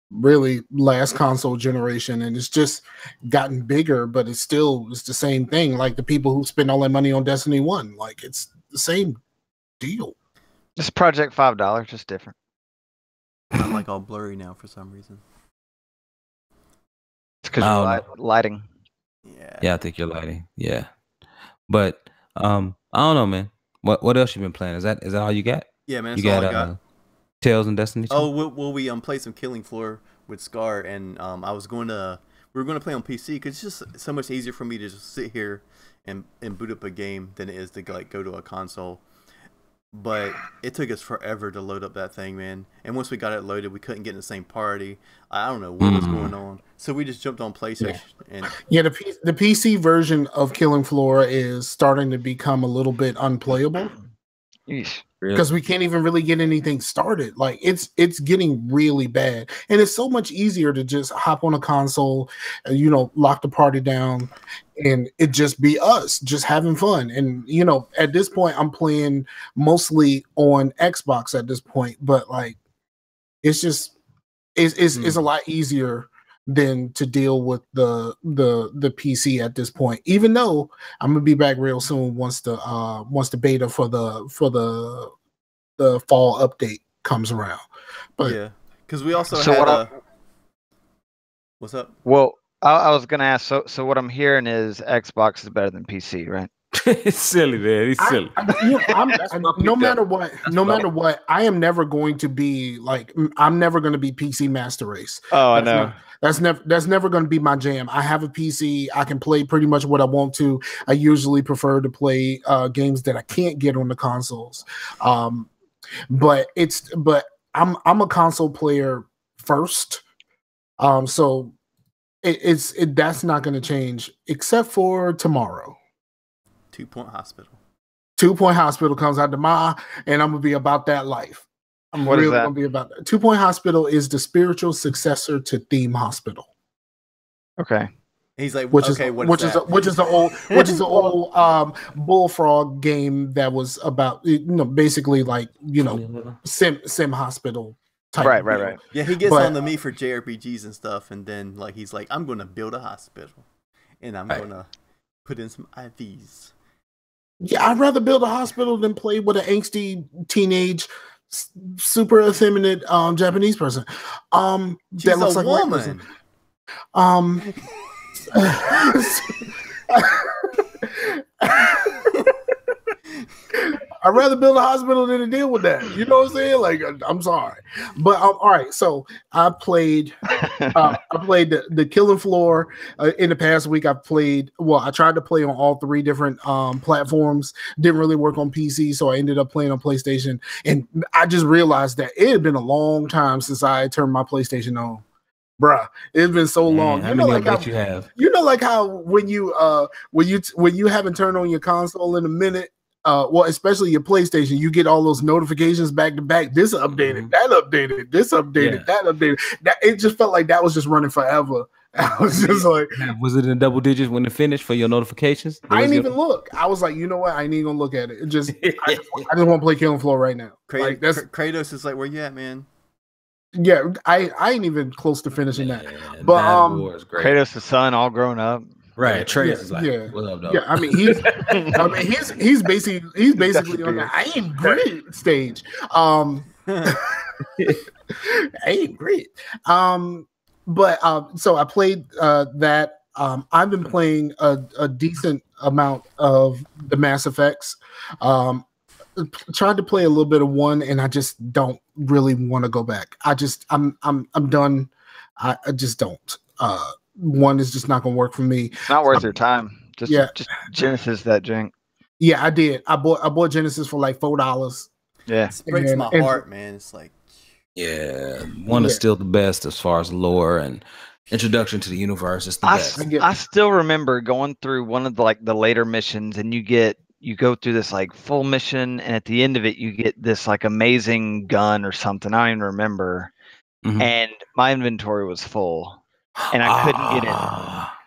really last console generation, and it's just gotten bigger, but it's the same thing. Like the people who spend all their money on Destiny 1, like it's the same deal. It's Project $5, just different. I'm like all blurry now for some reason. It's because you're lighting. Yeah, I think you're lighting. Yeah, but I don't know, man. What else you been playing? Is that all you got? Yeah, man. That's all I got. Tales and Destiny 2? Oh, we play some Killing Floor with Scar, and we were going to play on PC because it's just so much easier for me to just sit here and boot up a game than it is to like go to a console. But it took us forever to load up that thing, man. And once we got it loaded, we couldn't get in the same party. I don't know what was going on. So we just jumped on PlayStation. The PC version of Killing Floor is starting to become a little bit unplayable. Because we can't even really get anything started. Like it's getting really bad, and it's so much easier to just hop on a console, lock the party down, and it just be us just having fun. And at this point, I'm playing mostly on Xbox at this point, but like it's a lot easier than to deal with the PC at this point. Even though I'm gonna be back real soon once the beta for the fall update comes around. But yeah, because we also what's up? Well, I was gonna ask. So what I'm hearing is Xbox is better than PC, right? It's silly, man. He's silly. No matter what, I am never going to be like, I'm never going to be PC Master Race. Oh, I know. That's never going to be my jam. I have a PC. I can play pretty much what I want to. I usually prefer to play games that I can't get on the consoles. But I'm a console player first. So that's not going to change except for tomorrow. 2 Point Hospital. 2 Point Hospital comes out tomorrow, and I'm gonna be about that life. What is that? Gonna be about that. 2 Point Hospital is the spiritual successor to Theme Hospital. Okay. He's like, which is the old Bullfrog game that was about basically like sim hospital type. Right. Yeah, he gets on me for JRPGs and stuff, and then like he's like, I'm gonna build a hospital, and I'm gonna put in some IVs. Yeah, I'd rather build a hospital than play with an angsty teenage, super effeminate Japanese person. That looks like a woman. I'd rather build a hospital than to deal with that. You know what I'm saying? Like, I'm sorry, but all right. So I played the Killing Floor in the past week. I tried to play on all 3 different platforms. Didn't really work on PC, so I ended up playing on PlayStation. And I just realized that it had been a long time since I turned my PlayStation on. Bruh, it's been so long. How many updates you have? You know, like how when you haven't turned on your console in a minute, well, especially your PlayStation, you get all those notifications back to back. This updated, that updated, this updated, that updated. That it just felt like that was just running forever. I was just like, was it in double digits when it finished for your notifications? I didn't even look. I was like, you know what? I ain't even gonna look at it. I just want to play Killing Floor right now. Like that's Kratos is like, where you at, man? Yeah, I ain't even close to finishing that. But Kratos' son, all grown up. Right, Trace is like, what up, dog? Yeah, I mean he's basically on the I ain't great stage. I ain't great. But so I played that. I've been playing a decent amount of the Mass Effects. Tried to play a little bit of one, and I just don't really want to go back. I'm done. I just don't. One is just not gonna work for me. It's not worth your time. Just Genesis that jank. Yeah, I did. I bought Genesis for like $4. Yeah, it breaks my heart, man. It's like, one is still the best as far as lore and introduction to the universe. It's the best. I still remember going through one of the later missions, and you go through this like full mission, and at the end of it, you get this like amazing gun or something. I don't even remember. And my inventory was full, and I couldn't get it.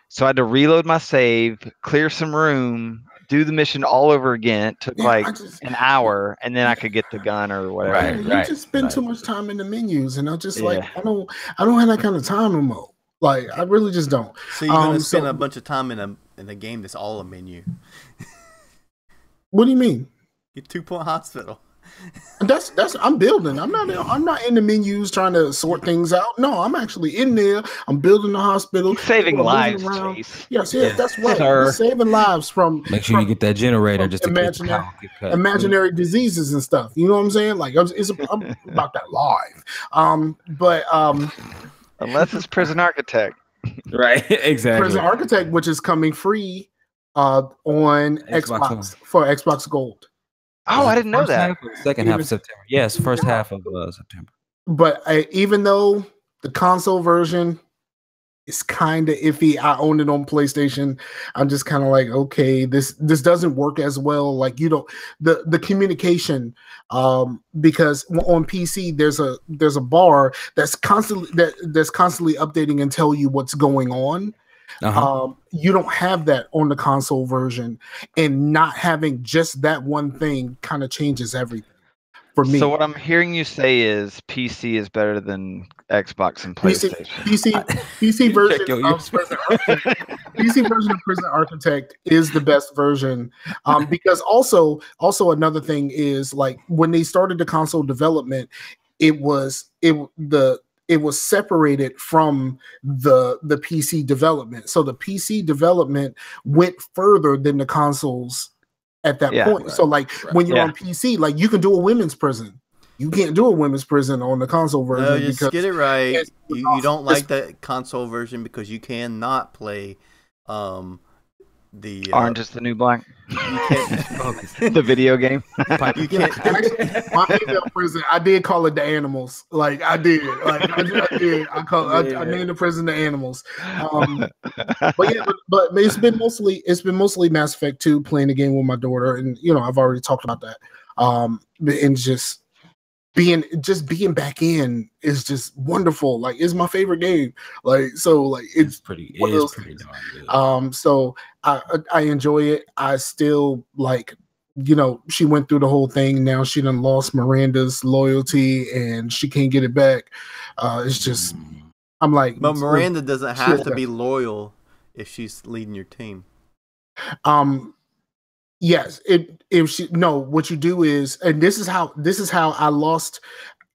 So I had to reload my save, clear some room, do the mission all over again. It took an hour, and then I could get the gun or whatever. You just spend too much time in the menus, and I'm just like, I don't have that kind of time no more. Like, I really just don't. So you're gonna spend a bunch of time in a game that's all a menu. What do you mean? Get 2 Point Hospital. That's I'm building. I'm not in the menus trying to sort things out. No, I'm actually in there. I'm building the hospital. Saving lives, Chase. Yes, that's right. We're saving lives from. Make sure you get that generator just imaginary diseases and stuff. You know what I'm saying? Like I'm about that live. But unless it's Prison Architect, right? Exactly. Prison Architect, which is coming free on Xbox for Xbox Gold. Oh, I didn't know that. Second half of September. Yes, first half of September. But even though the console version is kind of iffy, I own it on PlayStation. I'm just kind of like, okay, this doesn't work as well. Like the communication, because on PC there's a bar that's constantly updating and tell you what's going on. You don't have that on the console version, and not having just that one thing kind of changes everything for me. So what I'm hearing you say is PC is better than Xbox and PlayStation. PC version of Prison Architect is the best version, because also another thing is, like, when they started the console development, it was separated from the PC development. So the PC development went further than the consoles at that point. Right, so like when you're on PC, like you can do a women's prison. You can't do a women's prison on the console version. No, just get it right. You don't like the console version because you cannot play the Orange is the New Black. You can't the video game. You can't. My female prison, I did call it the Animals. Like I did. Like I did. I named the prison the Animals. But it's been mostly Mass Effect 2, playing the game with my daughter, and I've already talked about that. And just being back in is just wonderful. Like, it's my favorite game. Like, so like it's pretty darn good. So I enjoy it. I still, like, she went through the whole thing. Now she done lost Miranda's loyalty and she can't get it back. It's just, I'm like, but Miranda doesn't have to be loyal if she's leading your team. Yes, what you do is, and this is how I lost.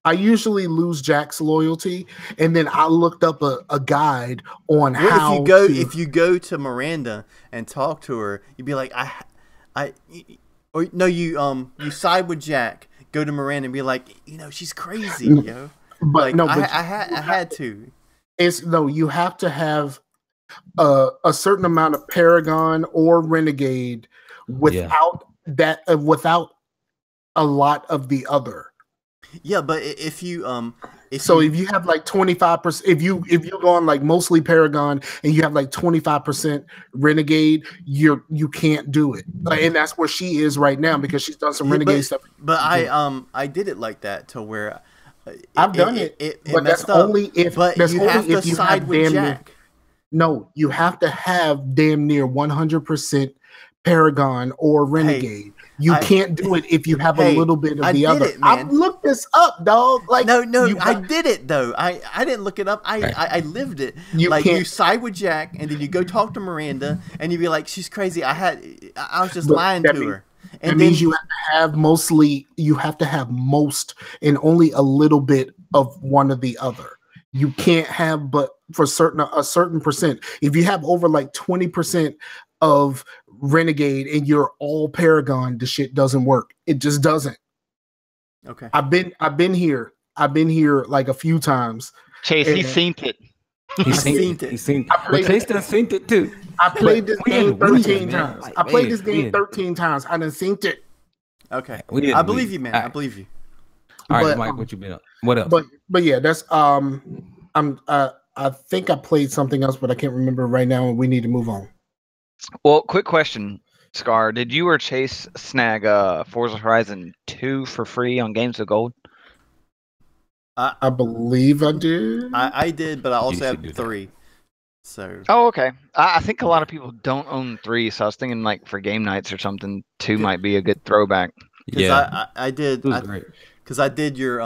I usually lose Jack's loyalty, and then I looked up a guide on how. If you go to Miranda and talk to her, you'd be like, you side with Jack. Go to Miranda and be like, she's crazy, yo. But like, I had to. You have to have a certain amount of Paragon or Renegade. Without a lot of the other. Yeah, but if you if you have like 25%, if you go on like mostly Paragon and you have like 25% Renegade, you can't do it. Like, and that's where she is right now because she's done some Renegade stuff. But I did it like that to where I've done it, but that's only if you have to side with Jack. No, you have to have damn near 100% Paragon or Renegade. You can't do it if you have a little bit of the other. I've looked this up, dog. Like no, I did it though. I didn't look it up. I lived it. You side with Jack, and then you go talk to Miranda, and you be like, "She's crazy. I was just lying to her." And that means you have to have most and only a little bit of one or the other. You can't have but for a certain percent. If you have over like 20% of Renegade and you're all Paragon, the shit doesn't work. It just doesn't. Okay. I've been here like a few times. Chase, he's seen it. He's seen it. Chase done seen it too. I played this game 13 times. I played this game 13 times. I done seen it. Okay. I believe you, man. I believe you. All right, Mike, what you been up? What else? But yeah, that's I think I played something else, but I can't remember right now, and we need to move on. Well, quick question, Scar. Did you or Chase snag Forza Horizon 2 for free on Games of Gold? I believe I did. I did, but I also have 3. So. Oh, okay. I think a lot of people don't own 3, so I was thinking like for game nights or something, 2 might be a good throwback. Yeah, I did. Because I did your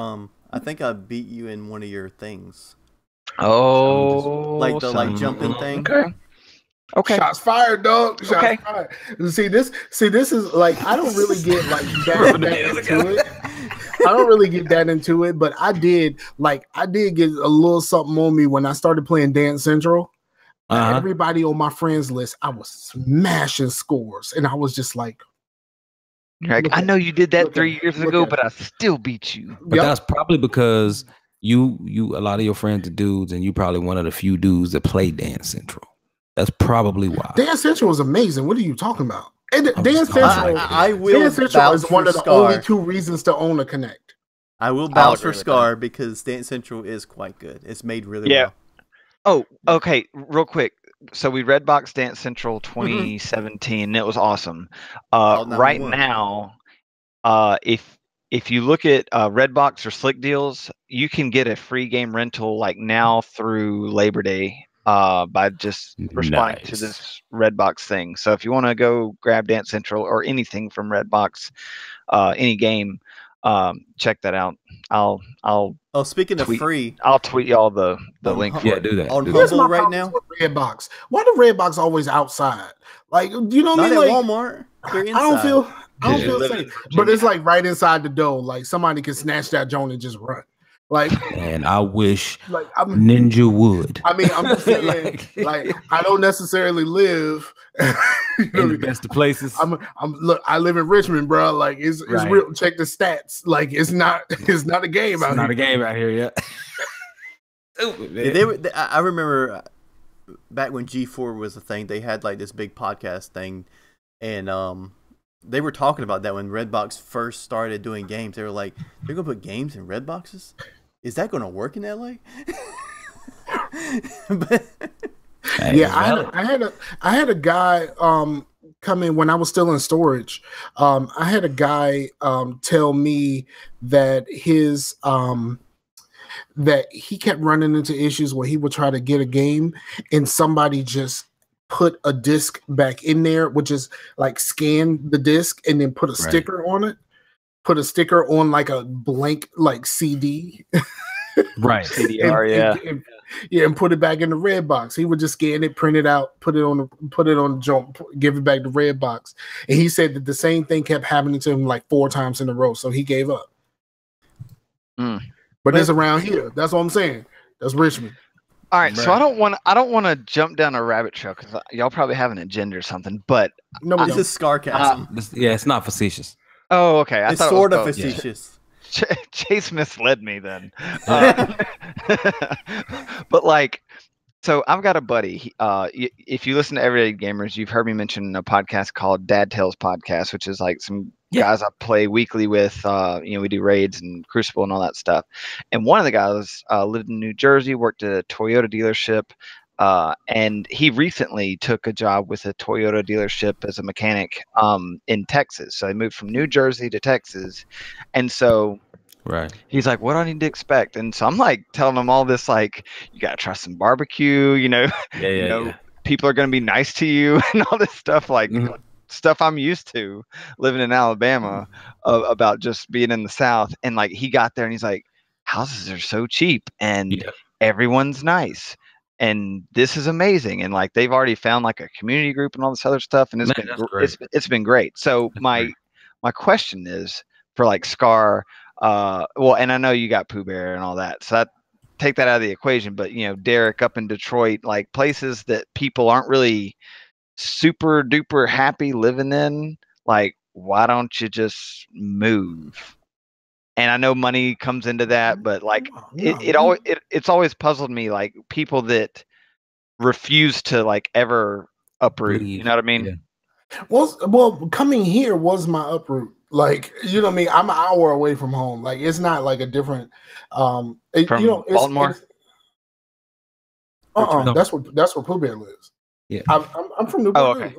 I think I beat you in one of your things. Oh, like the jumping thing. Okay. Shots fired, dog. Shots fired. See this is like I don't really get like that into it. I don't really get that into it, but I did get a little something on me when I started playing Dance Central. Everybody on my friends list, I was smashing scores, and I was just like, I know you did that 3 years ago, but I still beat you. But that's probably because you a lot of your friends are dudes, and you probably one of the few dudes that play Dance Central. That's probably why. Dance Central is amazing. What are you talking about? Dance Central, Dance Central is one of the only 2 reasons to own a Connect. I will vouch for Scar because Dance Central is quite good. It's made really well. Oh, okay. Real quick. So we Redbox Dance Central 2017. And it was awesome. Right now, if you look at Redbox or Slick Deals, you can get a free game rental like now through Labor Day by just responding to this Redbox thing. So if you want to go grab Dance Central or anything from Redbox, any game, check that out. Speaking of free, I'll tweet y'all the link. Yeah, do that. On Humble right now. Redbox. Why the Redbox always outside? Like, you know what I mean? Like Walmart. They're inside. I don't feel safe. But it's like right inside the door. Like somebody can snatch that joint and just run. Like, and I wish Ninja would. I mean, I'm just saying, like I don't necessarily live in the best of places. Look, I live in Richmond, bro. Like it's real. Check the stats. Like it's not a game out here. Not a game out here yet. I remember back when G4 was a thing. They had like this big podcast thing, and they were talking about that when Redbox first started doing games. They were like, they're gonna put games in Redboxes. Is that going to work in LA? I had a guy come in when I was still in storage. I had a guy tell me that his that he kept running into issues where he would try to get a game and somebody just put a disc back in there, which is like scan the disc and then put a sticker on it. Put a sticker on like a blank like CD. Right. CDR, and put it back in the Redbox. He would just scan it, print it out, put it on the jump, give it back to Redbox. And he said that the same thing kept happening to him like 4 times in a row, so he gave up. But it's around here. That's what I'm saying. That's Richmond. All right, so I don't want to jump down a rabbit trail because y'all probably have an agenda or something. But this is Scarcasm. It's not facetious. Oh, okay. It's sort of facetious. Yeah. Chase misled me then. But like, so I've got a buddy. If you listen to Everyday Gamers, you've heard me mention a podcast called Dad Tales Podcast, which is like some guys I play weekly with. You know, we do raids and Crucible and all that stuff. And one of the guys lived in New Jersey, worked at a Toyota dealership, and he recently took a job with a Toyota dealership as a mechanic in Texas. So he moved from New Jersey to Texas, and so. Right. He's like, what do I need to expect? And so I'm like telling him all this, like, you got to try some barbecue, you know, people are going to be nice to you and all this stuff, like stuff I'm used to living in Alabama about just being in the South. And like, he got there and he's like, houses are so cheap and everyone's nice. And this is amazing. And like, they've already found like a community group and all this other stuff. And it's been great. So my question is for like Scar, well, and I know you got Pooh Bear and all that, so take that out of the equation. But you know, Derek up in Detroit, like places that people aren't really super duper happy living in. Like, why don't you just move? And I know money comes into that, but like it's always puzzled me, like people that refuse to like ever uproot. You know what I mean? Yeah. Well, coming here was my uproot. Like, you know what I mean? I'm an hour away from home. Like, it's not like a different from you know, Baltimore. That's where Pooh Bear lives. Yeah, I'm from Newport News.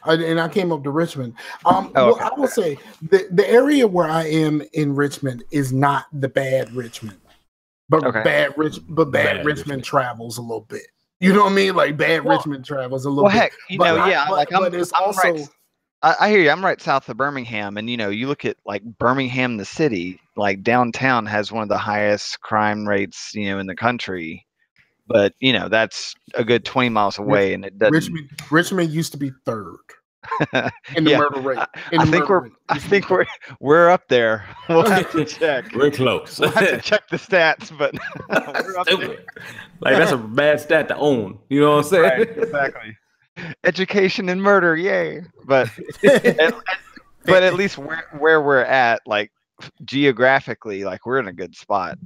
And I came up to Richmond. I will say the area where I am in Richmond is not the bad Richmond, but bad Richmond travels a little bit. You know what I mean? Like Richmond travels a little bit. Heck, you know, but it's also. Right. I hear you. I'm right south of Birmingham, and you know, you look at like Birmingham, the city, like downtown has one of the highest crime rates, you know, in the country. But you know, that's a good 20 miles away, and it doesn't. Richmond used to be third in the murder rate. I think we're up there. We'll have to check. We're close. We'll have to check the stats, but we're up there. Like that's a bad stat to own. You know what I'm saying? Right, exactly. Education and murder, yay! But at least where we're at, like geographically, like we're in a good spot,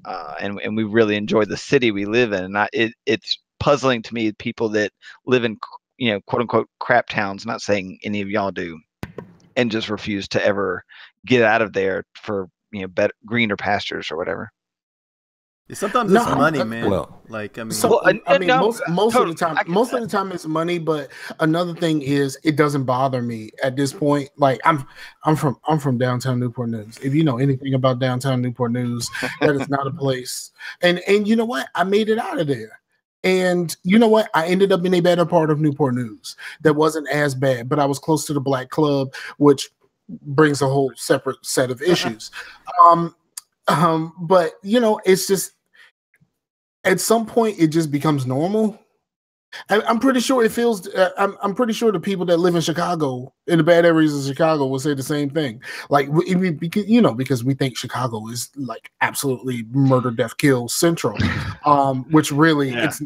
and we really enjoy the city we live in. And it's puzzling to me people that live in, you know, quote unquote crap towns. Not saying any of y'all do, and just refuse to ever get out of there for, you know, better greener pastures or whatever. Sometimes it's money, man. Well, like I mean, most of the time it's money. But another thing is, it doesn't bother me at this point. Like I'm from downtown Newport News. If you know anything about downtown Newport News, that is not a place. And you know what? I made it out of there. And you know what? I ended up in a better part of Newport News that wasn't as bad, but I was close to the Black Club, which brings a whole separate set of issues. But you know, it's just. At some point, it just becomes normal. I'm pretty sure it feels. I'm pretty sure the people that live in Chicago, in the bad areas of Chicago, will say the same thing. Like, because we think Chicago is like absolutely murder, death, kill central. Which really, it's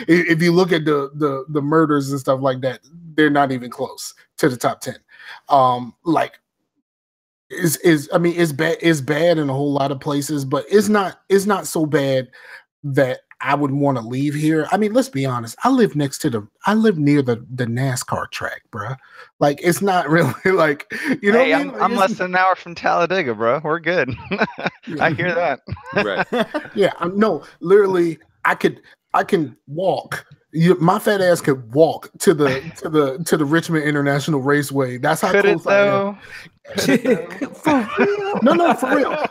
if you look at the murders and stuff like that, they're not even close to the top 10. Like. It's bad in a whole lot of places, but it's not so bad that I would want to leave here. I mean, let's be honest. I live near the NASCAR track, bro. Like, it's not really like, you know. Hey, I'm less than an hour from Talladega, bro. We're good. I hear that. Right. Yeah. No, literally, I can walk. My fat ass could walk to the Richmond International Raceway. That's how close I am. No, for real.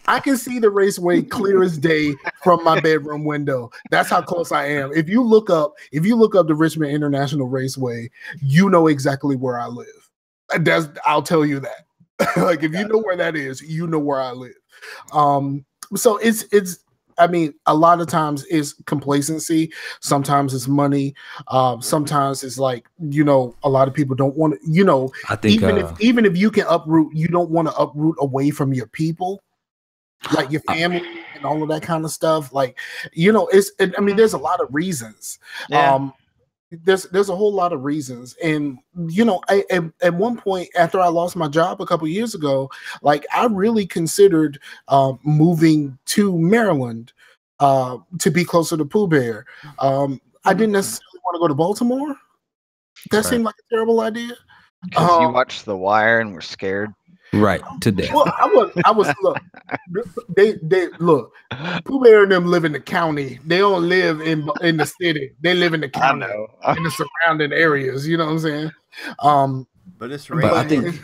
I can see the raceway clear as day from my bedroom window. That's how close I am. If you look up the Richmond International Raceway, you know exactly where I live. I'll tell you that. Like, if you know where that is, you know where I live. So it's. I mean, a lot of times it's complacency. Sometimes it's money. Sometimes it's like, you know, a lot of people don't want to, you know, I think even if you can uproot, you don't want to uproot away from your people, like your family and all of that kind of stuff. Like, you know, there's a lot of reasons. Yeah. There's a whole lot of reasons. And, you know, at one point after I lost my job a couple years ago, like I really considered moving to Maryland to be closer to Pooh Bear. I didn't necessarily want to go to Baltimore. That seemed like a terrible idea. Because you watched The Wire and were scared. Right, to death. Well, I was look. They look. Pooh Bear and them live in the county. They don't live in the city. They live in the county, in the surrounding areas. You know what I'm saying? But it's raining I think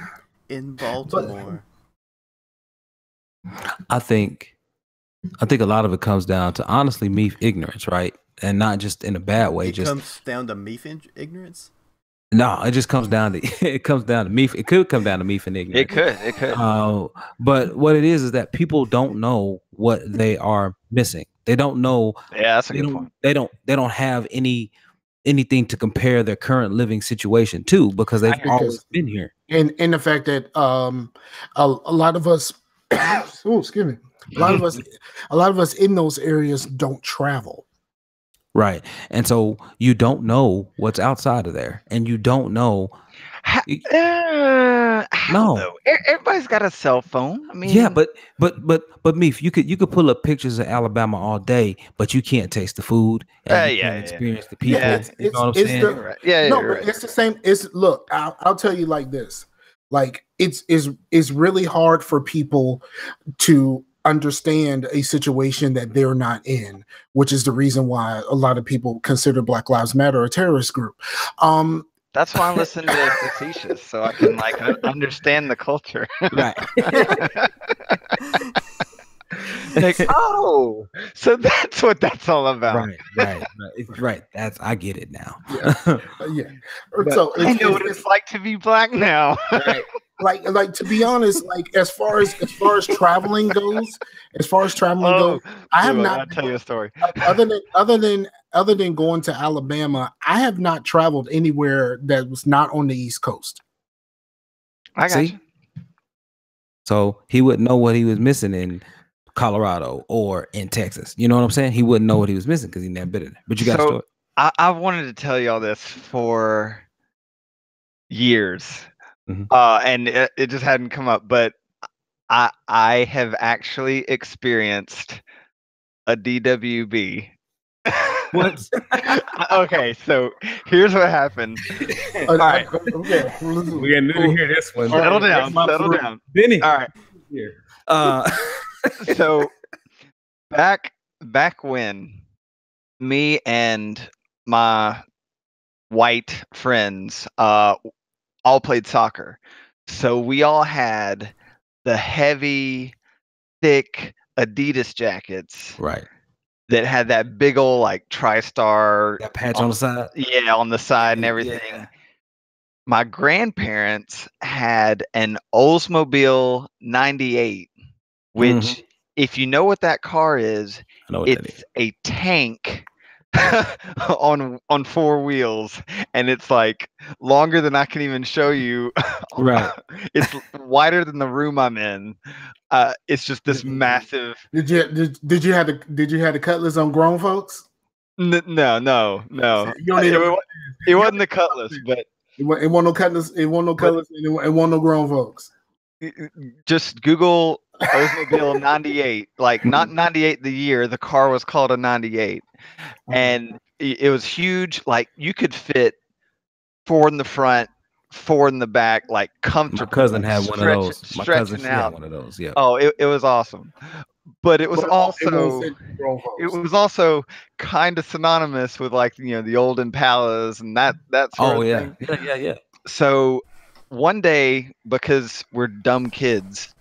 in Baltimore. I think a lot of it comes down to honestly Meef ignorance, right? And not just in a bad way. It comes down to Meef ignorance. No, it just comes down to Meef. It could come down to Meef and ignorance. It could. But what it is that people don't know what they are missing. They don't know. Yeah, that's a good point. They don't have anything to compare their current living situation to because they've always been here. And the fact that a lot of us, oh, excuse me, a lot of us in those areas don't travel. Right. And so you don't know what's outside of there. And you don't know. No. Everybody's got a cell phone. I mean, yeah, but Meef, you could pull up pictures of Alabama all day, but you can't taste the food and you can't experience the people. Yeah, you know what I'm saying? Right. Yeah, no, right. It's the same. Look, I'll tell you like this. Like it's really hard for people to understand a situation that they're not in, which is the reason why a lot of people consider Black Lives Matter a terrorist group. That's why I listen to Facetious, so I can like understand the culture. Right. Like, oh, so that's what that's all about. Right. I get it now. Yeah. So I know what it's like to be black now. Right. Like to be honest, like as far as traveling goes, I have not. I'll tell you a story. Other than going to Alabama, I have not traveled anywhere that was not on the East Coast. I got you. So he wouldn't know what he was missing in Colorado or in Texas. You know what I'm saying? He wouldn't know what he was missing because he never been there. But you got to start. I wanted to tell you all this for years. Mm-hmm. And it just hadn't come up, but I have actually experienced a DWB. What? Okay, so here's what happened. All right, okay. We got to hear this one. Settle down, Benny. All right. Here. So back when me and my white friends all played soccer. So we all had the heavy, thick Adidas jackets. Right. That had that big old like TriStar that patch on the side. Yeah, on the side and everything. Yeah. My grandparents had an Oldsmobile 98, which if you know what that car is, it's a tank on four wheels, and it's like longer than I can even show you. Right. It's wider than the room I'm in. It's just this massive. Did you have the Cutlass on grown folks? No. It wasn't the Cutlass, but it wasn't no Cutlass. It wasn't no Cutlass. It wasn't no grown folks. Just Google Oldsmobile 98, like not 98 the year. The car was called a 98, and it was huge. Like you could fit 4 in the front, 4 in the back, like comfortably. My cousin had one of those. My cousin had one of those. Yeah. Oh, it was awesome, but it was also kind of synonymous with like the old Impalas and that sort of thing. Yeah. So one day, because we're dumb kids,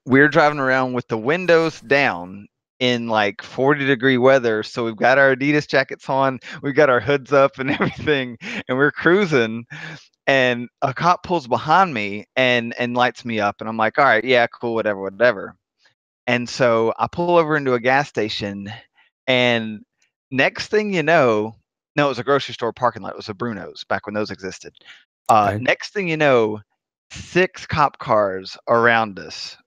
we're driving around with the windows down in like 40-degree weather. So we've got our Adidas jackets on, we've got our hoods up and everything, and we're cruising. And a cop pulls behind me and lights me up, and I'm like, all right, yeah, cool, whatever. And so I pull over into a gas station, and next thing you know, no, it was a grocery store parking lot. It was a Bruno's back when those existed. Okay. Next thing you know, 6 cop cars around us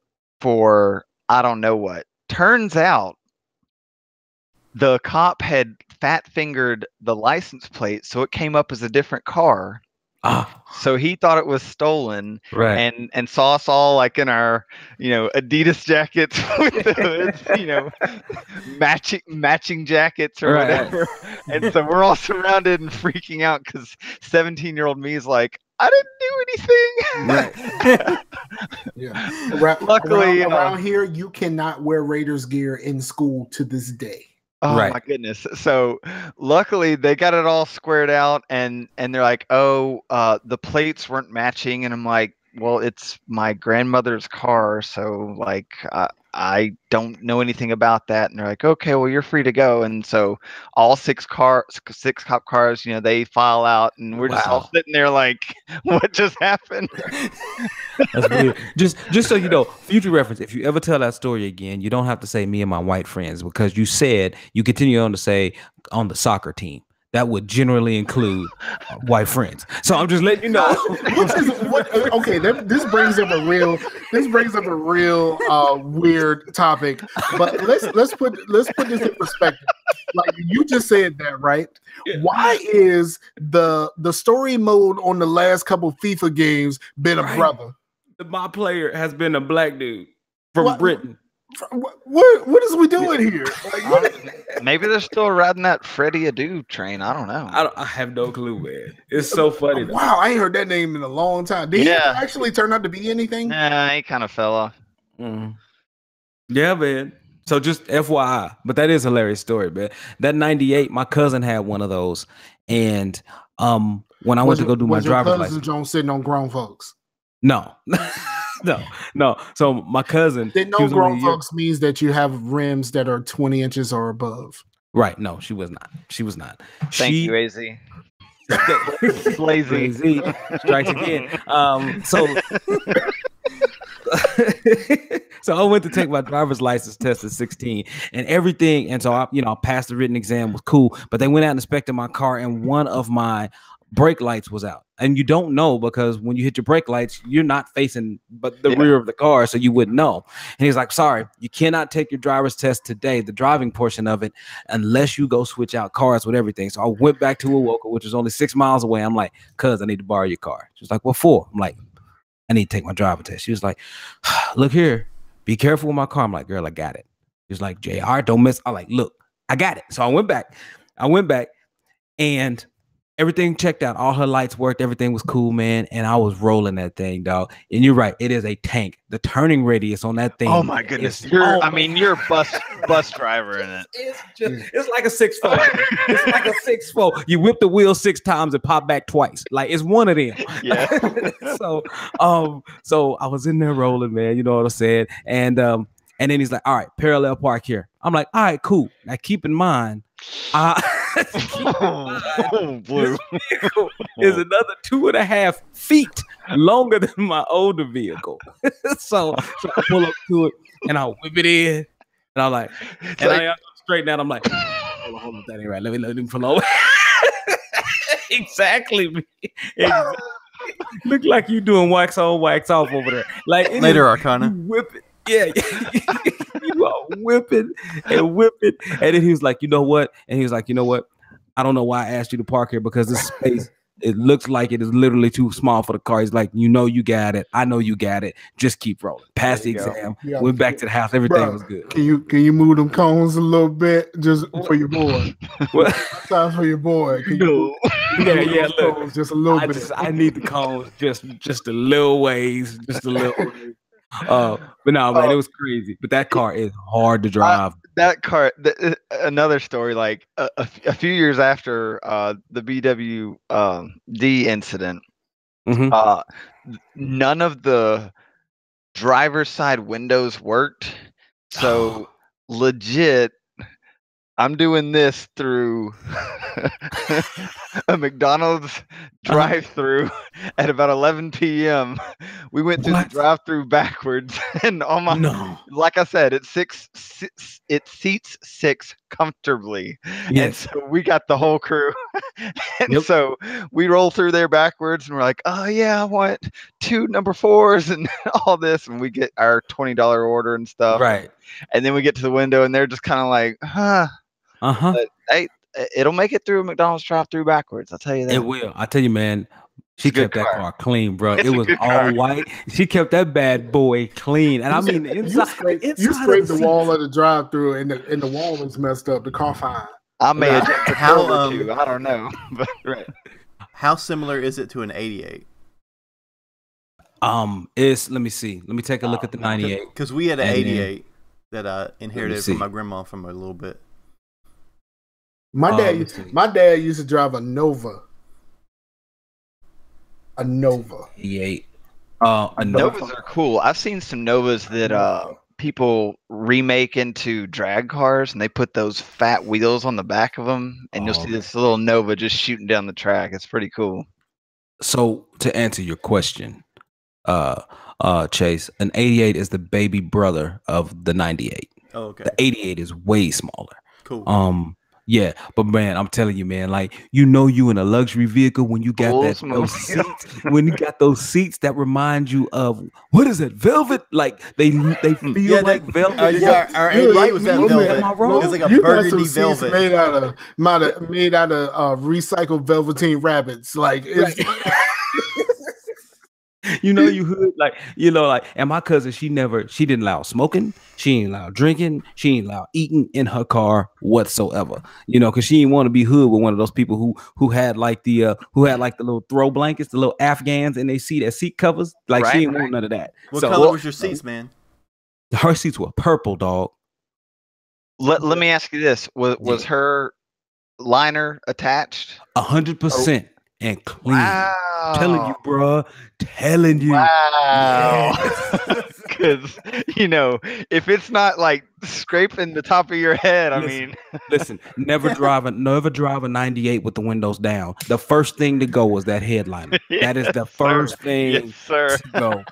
for I don't know what. Turns out the cop had fat fingered the license plate, so it came up as a different car. So he thought it was stolen, right? And saw us all like in our Adidas jackets with the hoods, matching jackets or whatever. And so we're all surrounded and freaking out because 17-year-old me is like, I didn't do anything. Right. Yeah. Luckily, around here, you cannot wear Raiders gear in school to this day. Oh my goodness. So luckily they got it all squared out and they're like, oh, the plates weren't matching. And I'm like, well, it's my grandmother's car. So like, I don't know anything about that. And they're like, okay, well, you're free to go. And so all six cop cars, you know, they file out and we're just all sitting there like, what just happened? That's weird. Just so you know, future reference, if you ever tell that story again, you don't have to say me and my white friends, because you said, you continue on to say on the soccer team. That would generally include white friends. So I'm just letting you know. Okay, this brings up a real weird topic. But let's put this in perspective. Like you just said that, right? Yeah. Why is the story mode on the last couple FIFA games been a brother? My player has been a black dude from Britain. What is we doing here? Like, maybe they're still riding that Freddie Adu train. I don't know. I have no clue, man. It's so funny. Wow, I ain't heard that name in a long time. Did he actually turn out to be anything? Nah, he kind of fell off. Yeah, man. So just FYI, but that is a hilarious story, man. That 98, my cousin had one of those, and when I went to go do my driver's license, Jones sitting on grown folks. No. No. So my cousin. They know grown folks means that you have rims that are 20 inches or above. Right. No, she was not. She was not. Thank you, AZ. Lazy. Strikes again. So I went to take my driver's license test at 16 and everything. And so I passed the written exam, was cool. But they went out and inspected my car, and one of my brake lights was out. And you don't know, because when you hit your brake lights, you're not facing but the rear of the car, so you wouldn't know. And he's like, sorry, you cannot take your driver's test today, the driving portion of it, unless you go switch out cars with everything. So I went back to Awoka, which is only 6 miles away. I'm like, cuz I need to borrow your car. She was like, what for? I'm like, I need to take my driver test. She was like, look here, be careful with my car. I'm like, girl, I got it. She was like, JR, don't miss. I'm like, look, I got it. So I went back and everything checked out. All her lights worked. Everything was cool, man. And I was rolling that thing, dog. And you're right. It is a tank. The turning radius on that thing. Oh my goodness. You're a bus driver in it. It's like a 6'4". It's like a 6'4". You whip the wheel 6 times and pop back twice. Like it's one of them. Yeah. So I was in there rolling, man. You know what I'm saying? And then he's like, all right, parallel park here. I'm like, all right, cool. Now keep in mind, this vehicle is another 2.5 feet longer than my older vehicle. so I pull up to it and I whip it in, and I'm like, I straighten out. I'm like, hold on, that ain't right. Let me pull over. Exactly. Look like you doing wax on, wax off over there. Like later, Arcana. Whip it. Yeah, you are whipping, and then he was like, you know what? And he was like, you know what? I don't know why I asked you to park here, because this space, it looks like it is literally too small for the car. He's like, you got it. I know you got it. Just keep rolling. Passed the exam. Yeah. Went back to the house. Everything was good. Can you move them cones a little bit just for your boy? What? Time for your boy. Look, just a little bit. I need the cones just a little ways, just a little ways. But no, man, it was crazy. But that car is hard to drive. That car, another story. Like a few years after the BWD incident, none of the driver's side windows worked. So legit, I'm doing this through a McDonald's drive-through at about 11 p.m. We went through the drive-through backwards, and like I said, it seats 6 comfortably, and so we got the whole crew. And so we roll through there backwards, and we're like, oh yeah, I want 2 number 4s and all this, and we get our $20 order and stuff. Right, and then we get to the window, and they're just kind of like, huh. But, hey, it'll make it through a McDonald's drive-through backwards. I'll tell you that. It will. I tell you, man. She kept that car clean, bro. It was all white. She kept that bad boy clean, and I mean, inside you scraped the wall of the drive-through, and the wall is messed up. The car fine. I may have I don't know, but right. How similar is it to an 88? It's let me see. Let me take a look at the 98 because we had an 88 that I inherited from my grandma from a little bit. My dad used to drive a Nova. A Nova. 88. Novas are cool. I've seen some Novas that people remake into drag cars, and they put those fat wheels on the back of them, and you'll see this little Nova just shooting down the track. It's pretty cool. So to answer your question, Chase, an 88 is the baby brother of the 98. Oh, okay. The 88 is way smaller. Cool. Yeah, but man, I'm telling you, man, like you in a luxury vehicle when you got those seats, when you got those seats that remind you of what is it, velvet? Like they feel like velvet. Our 88 was that velvet. Am I wrong? It was like a burgundy velvet made out of recycled velveteen rabbits. Like you hood, like and my cousin, she didn't allow smoking, she ain't allowed drinking, she ain't allowed eating in her car whatsoever, because she didn't want to be hood with one of those people who had like the little throw blankets, the little Afghans, and they see their seat covers, like she didn't want none of that. What color was your seats, man? Her seats were purple, dog. Let me ask you this: was her liner attached? 100%. And clean. Wow. Telling you, bro. Telling you. Wow. Because, if it's not like scraping the top of your head, listen, never drive a 98 with the windows down. The first thing to go was that headliner. Yes, that is the first thing to go.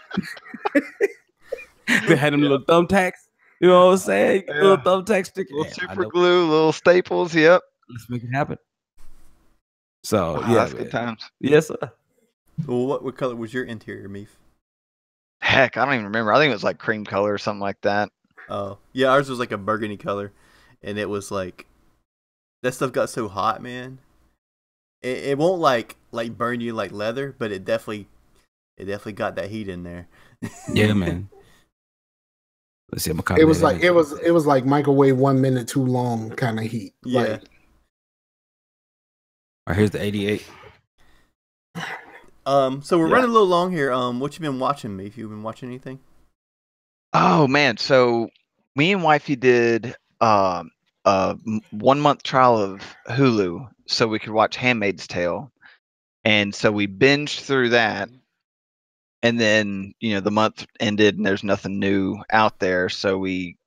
They had them little thumbtacks. You know what I'm saying? Yeah. Little thumbtack sticker. Little super glue, little staples. Yep. Let's make it happen. So that's good times. Yes, sir. Well, what color was your interior, Meef? Heck, I don't even remember. I think it was like cream color or something like that. Oh, yeah, ours was like a burgundy color, and it was like that stuff got so hot, man. It won't like burn you like leather, but it definitely got that heat in there. Yeah, man. Let's see. It was like microwave 1 minute too long kind of heat. Yeah. Like, all right, here's the 88. So we're running a little long here. What you been watching, Meef? You been watching anything? Oh man, so me and wifey did a 1 month trial of Hulu so we could watch Handmaid's Tale, and so we binged through that, and then the month ended and there's nothing new out there, so we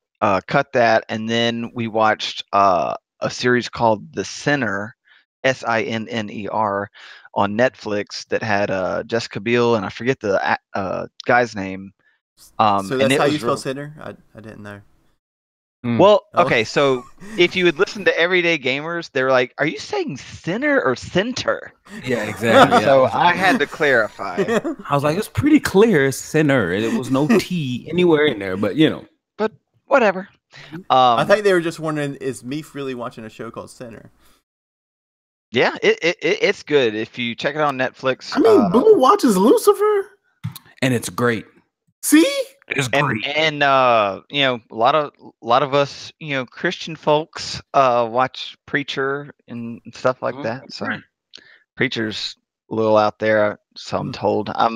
cut that, and then we watched a series called The Sinner. Sinner on Netflix that had Jessica Biel and I forget the guy's name. So that's how you spell sinner? I didn't know. Well, okay, so if you would listen to Everyday Gamers, they were like, "Are you saying sinner or center?" Yeah, exactly. So I had to clarify. I was like, it's pretty clear, it's sinner. There was no T anywhere in there, but But whatever. I think they were just wondering, is Meef really watching a show called Sinner? Yeah, it's good. If you check it on Netflix. Blue watches Lucifer. And it's great. See? It's great. And a lot of us, Christian folks watch Preacher and stuff like that. So Preacher's a little out there, so I'm told. I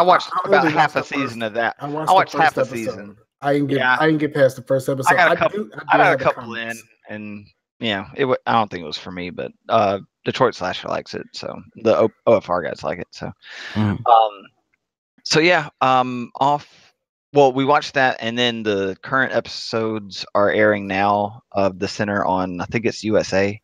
watched about half a season of that. I watched half a season. I didn't get past the first episode. I got a couple in, and I don't think it was for me, but Detroit Slasher likes it, so the OFR guys like it. So, Well, we watched that, and then the current episodes are airing now of The Sinner on, I think it's USA.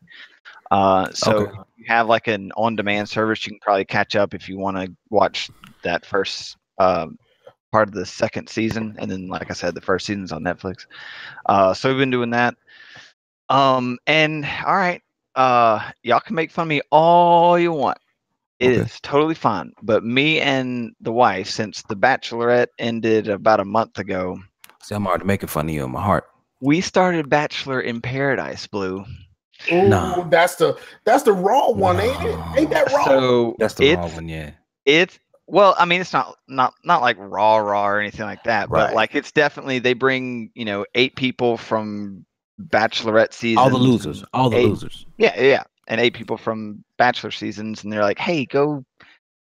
So you have like an on-demand service. You can probably catch up if you want to watch that first part of the second season, and then, like I said, the first season's on Netflix. So we've been doing that. And all right, y'all can make fun of me all you want. It is totally fine. But me and the wife, since The Bachelorette ended about a month ago. See, I'm already making fun of you in my heart. We started Bachelor in Paradise, Blue. Oh, that's the raw one, ain't it? Ain't that raw? So that's the raw one, yeah. It's it's not like raw or anything like that, but like it's definitely, they bring 8 people from Bachelorette season, all the losers. Yeah, and 8 people from Bachelor seasons, and they're like, hey, go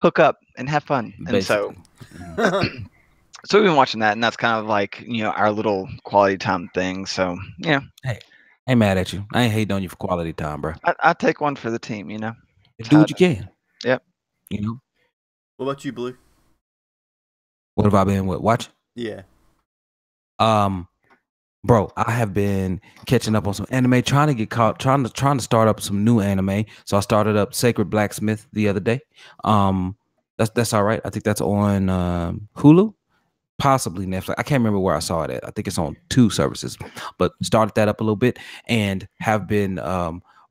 hook up and have fun. And Basically. so we've been watching that, and that's kind of like, you know, our little quality time thing. So yeah. Hey, I ain't mad at you. I ain't hating on you for quality time, bro. I take one for the team, you know. Do what you can. Yep. You know. What about you, Blue? What have I been watching? Yeah. Bro, I have been catching up on some anime, trying to start up some new anime. So I started up Sacred Blacksmith the other day. That's all right. I think that's on Hulu, possibly Netflix. I can't remember where I saw it at. I think it's on 2 services, but started that up a little bit and have been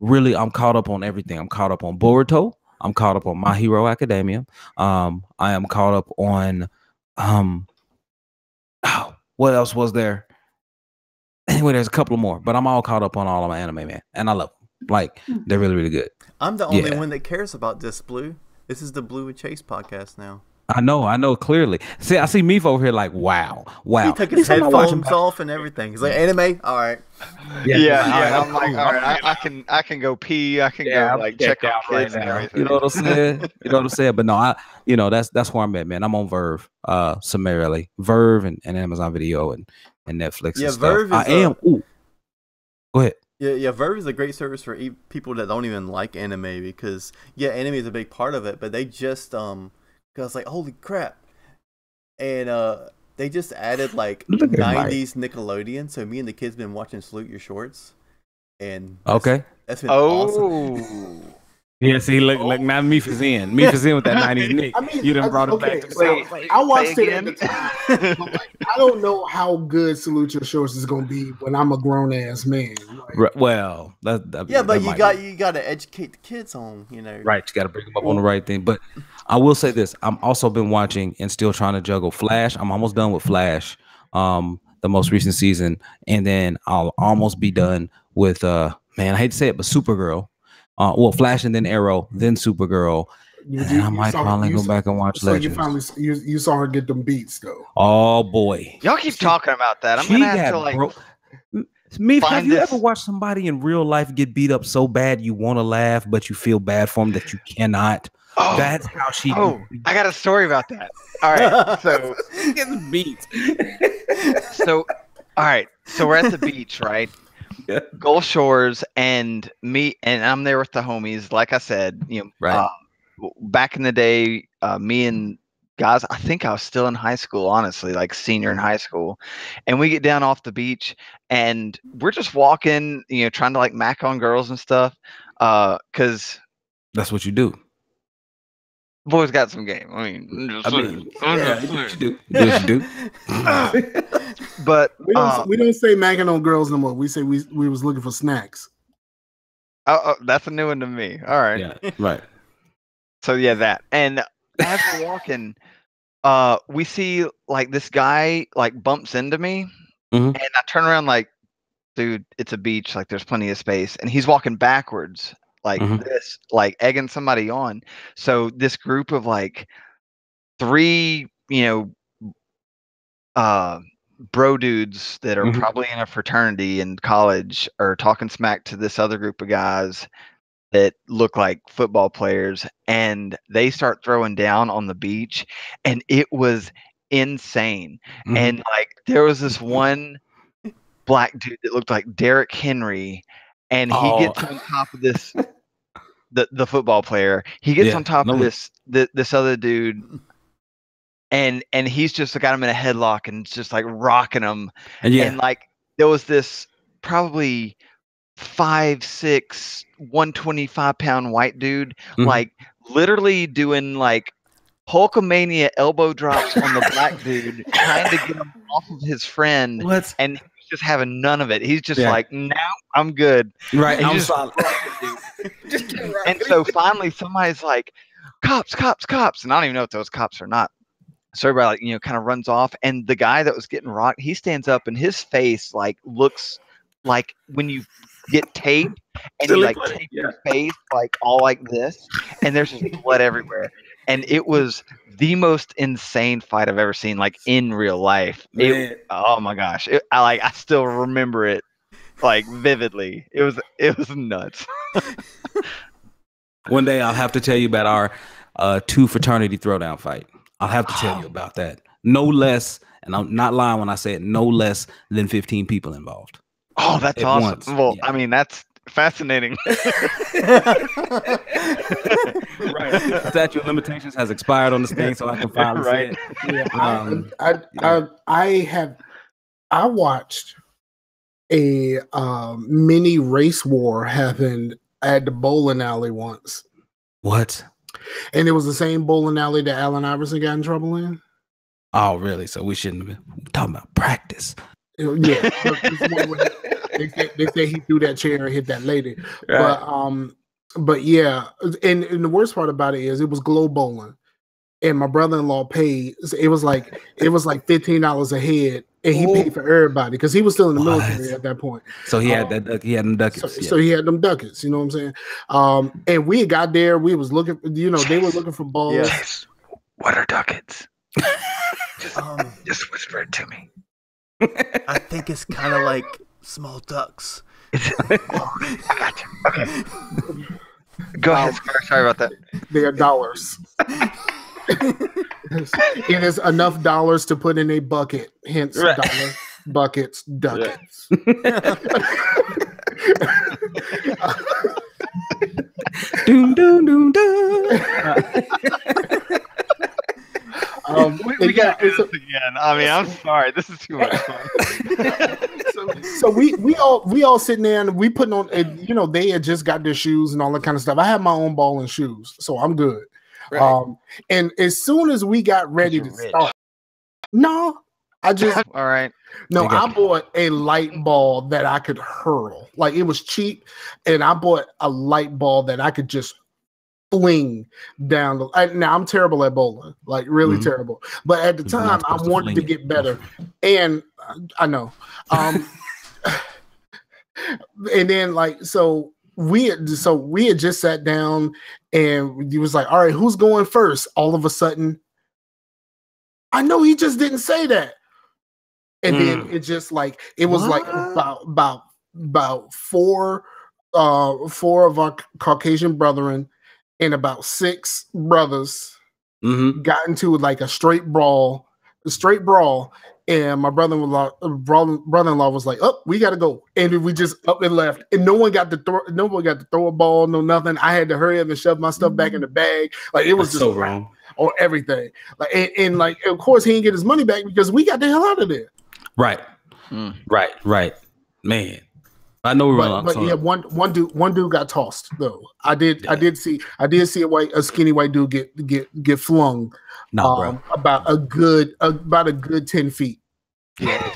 really. I'm caught up on everything. I'm caught up on Boruto. I'm caught up on My Hero Academia. I am caught up on what else was there? Anyway, there's a couple more, but I'm all caught up on all of my anime, man, and I love them. Like, they're really, really good. I'm the only one that cares about this, Blue. This is the Blue and Chase podcast now. I know clearly. See, I see Meef over here like, wow. He took his headphones off and everything. He's like, anime? All right. Yeah. I'm like, all right, I can go pee. I can go like check out kids and everything. You know what I'm saying? But no, that's where I'm at, man. I'm on Verve, summarily. Verve and Amazon Video and Netflix. Yeah, and stuff. Verve is Go ahead. Yeah, Verve is a great service for people that don't even like anime because anime is a big part of it, but they just I was like, holy crap. And they just added like 90s Nickelodeon. So me and the kids been watching Salute Your Shorts. And that's been awesome. Yeah, see, look, now Meef is in. Meef is in with that 90s Nick. I mean, you done brought it back. I watched it at the time. But like, I don't know how good Salute Your Shorts is going to be when I'm a grown ass man. Like, well, but you got to educate the kids on, you know. Right, you got to bring them up on the right thing. But I will say this: I'm also been watching and still trying to juggle Flash. I'm almost done with Flash, the most recent season, and then I'll almost be done with man, I hate to say it, but Supergirl. Flash and then Arrow, then Supergirl. And I might finally go back and watch Legends. You saw her get them beats though. Oh boy, y'all keep talking about that. I'm gonna have to like. Meef, have you ever watched somebody in real life get beat up so bad you want to laugh, but you feel bad for them that you cannot? Oh, that's how she. Oh, I got a story about that. All right, so getting beat. So, all right, so we're at the beach, right? Yeah. Gulf Shores, and I'm there with the homies. Like I said, you know, right. Back in the day, me and guys, I think I was still in high school, honestly, like senior in high school, and we get down off the beach, and we're just walking, you know, trying to like mac on girls and stuff, because that's what you do. Boys got some game. I mean, what you do. But we don't say macking on girls no more. We say we was looking for snacks. Oh, that's a new one to me. All right. Yeah. Right. So yeah, that. And as we're walking, we see like this guy like bumps into me, and I turn around like, dude, it's a beach. Like there's plenty of space, and he's walking backwards. Like this, like egging somebody on. So this group of like 3, you know, bro dudes that are probably in a fraternity in college are talking smack to this other group of guys that look like football players, and they start throwing down on the beach, and it was insane. And like there was this one black dude that looked like Derrick Henry, and he gets on top of this. The football player, he gets on top of this other dude, and he's just got him in a headlock and just like rocking him. And like there was this probably 5'6", 125-pound white dude, like literally doing like Hulkamania elbow drops on the black dude, trying to get him off of his friend. And he's just having none of it. He's just like, no, I'm good. Right. I'm solid. And so finally somebody's like, cops. And I don't even know if those cops or not. So everybody like, you know, kind of runs off. And the guy that was getting rocked, he stands up and his face like looks like when you get tape and you like tape your face like all like this, and there's just blood everywhere. And it was the most insane fight I've ever seen, like in real life. Oh my gosh. I still remember it like vividly. It was nuts. One day I'll have to tell you about 2 fraternity throwdown fight. I'll have to tell you about that. No less, and I'm not lying when I say it, no less than 15 people involved. Oh, that's awesome. Once. Well, yeah. I mean, that's fascinating. Right. Statute of limitations has expired on this thing, so I can finally say it. Yeah. I watched a mini race war happen at the bowling alley once. What? And it was the same bowling alley that Allen Iverson got in trouble in. Oh, really? So we shouldn't have been talking about practice. Yeah. They say he threw that chair and hit that lady. Right. But yeah, and the worst part about it is it was glow bowling. And my brother-in-law paid. It was like $15 a head, and he paid for everybody because he was still in the military at that point. So he had that. He had them ducats. So he had them ducats. You know what I'm saying? And we got there. We was looking. You know, they were looking for balls. Yes. What are ducats? Just whisper it to me. I think it's kind of like small ducks. I got you. Okay. Go ahead, Scar. Sorry about that. They are dollars. It is enough dollars to put in a bucket, hence dollar, buckets, ducats. Doom, doom, doom, doom. We got to do this again. I mean, I'm sorry. This is too much fun. So we all sitting there and we putting on, you know, they had just got their shoes and all that kind of stuff. I have my own ball and shoes, so I'm good. Right. And as soon as we got ready to start, I bought a light ball that I could hurl. Like, it was cheap, and I bought a light ball that I could just fling down. Now I'm terrible at bowling, like really terrible. But at the time, I wanted to get better, and I know. And then we had just sat down, and he was like, "All right, who's going first?" All of a sudden, I know he just didn't say that, and then it just it was about four of our Caucasian brethren and about 6 brothers got into like a straight brawl, and my brother-in-law was like, "Oh, we got to go," and we just up and left, and no one got to throw a ball, no nothing. I had to hurry up and shove my stuff back in the bag. Like, it was just so wrong or everything. Like, and of course he didn't get his money back because we got the hell out of there. Right, right, man. I know we were wrong. But yeah, one dude got tossed though. I did see a skinny white dude get flung. Bro. About a good 10 feet. Yeah.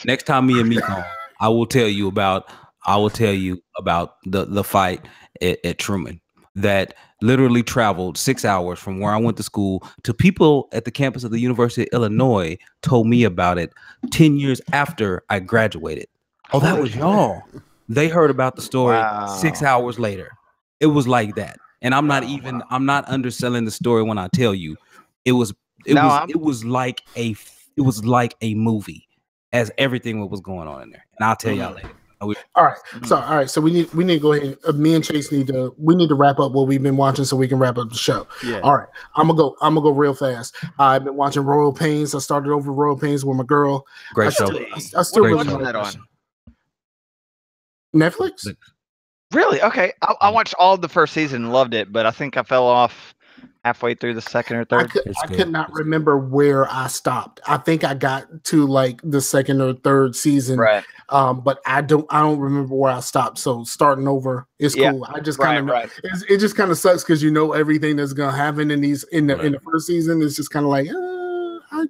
Next time me and Meef on, I will tell you about the fight at Truman that literally traveled 6 hours from where I went to school to people at the campus of the University of Illinois told me about it 10 years after I graduated. Oh, that was y'all. They heard about the story 6 hours later. It was like that. And I'm not underselling the story when I tell you it was like a movie as everything that was going on in there. And I'll tell y'all later. All right. So we need to go ahead. Me and Chase need to wrap up what we've been watching so we can wrap up the show. Yeah. All right. I'm gonna go real fast. I've been watching Royal Pains. I started over Royal Pains with my girl. Great show. I still really like that on Netflix. Really? Okay. I watched all of the first season and loved it, but I think I fell off halfway through the second or third. I could not remember where I stopped. I think I got to like the second or third season, right? But I don't remember where I stopped. So starting over is cool. I just kind of it just kind of sucks because you know everything that's gonna happen in the first season. It's just kind of like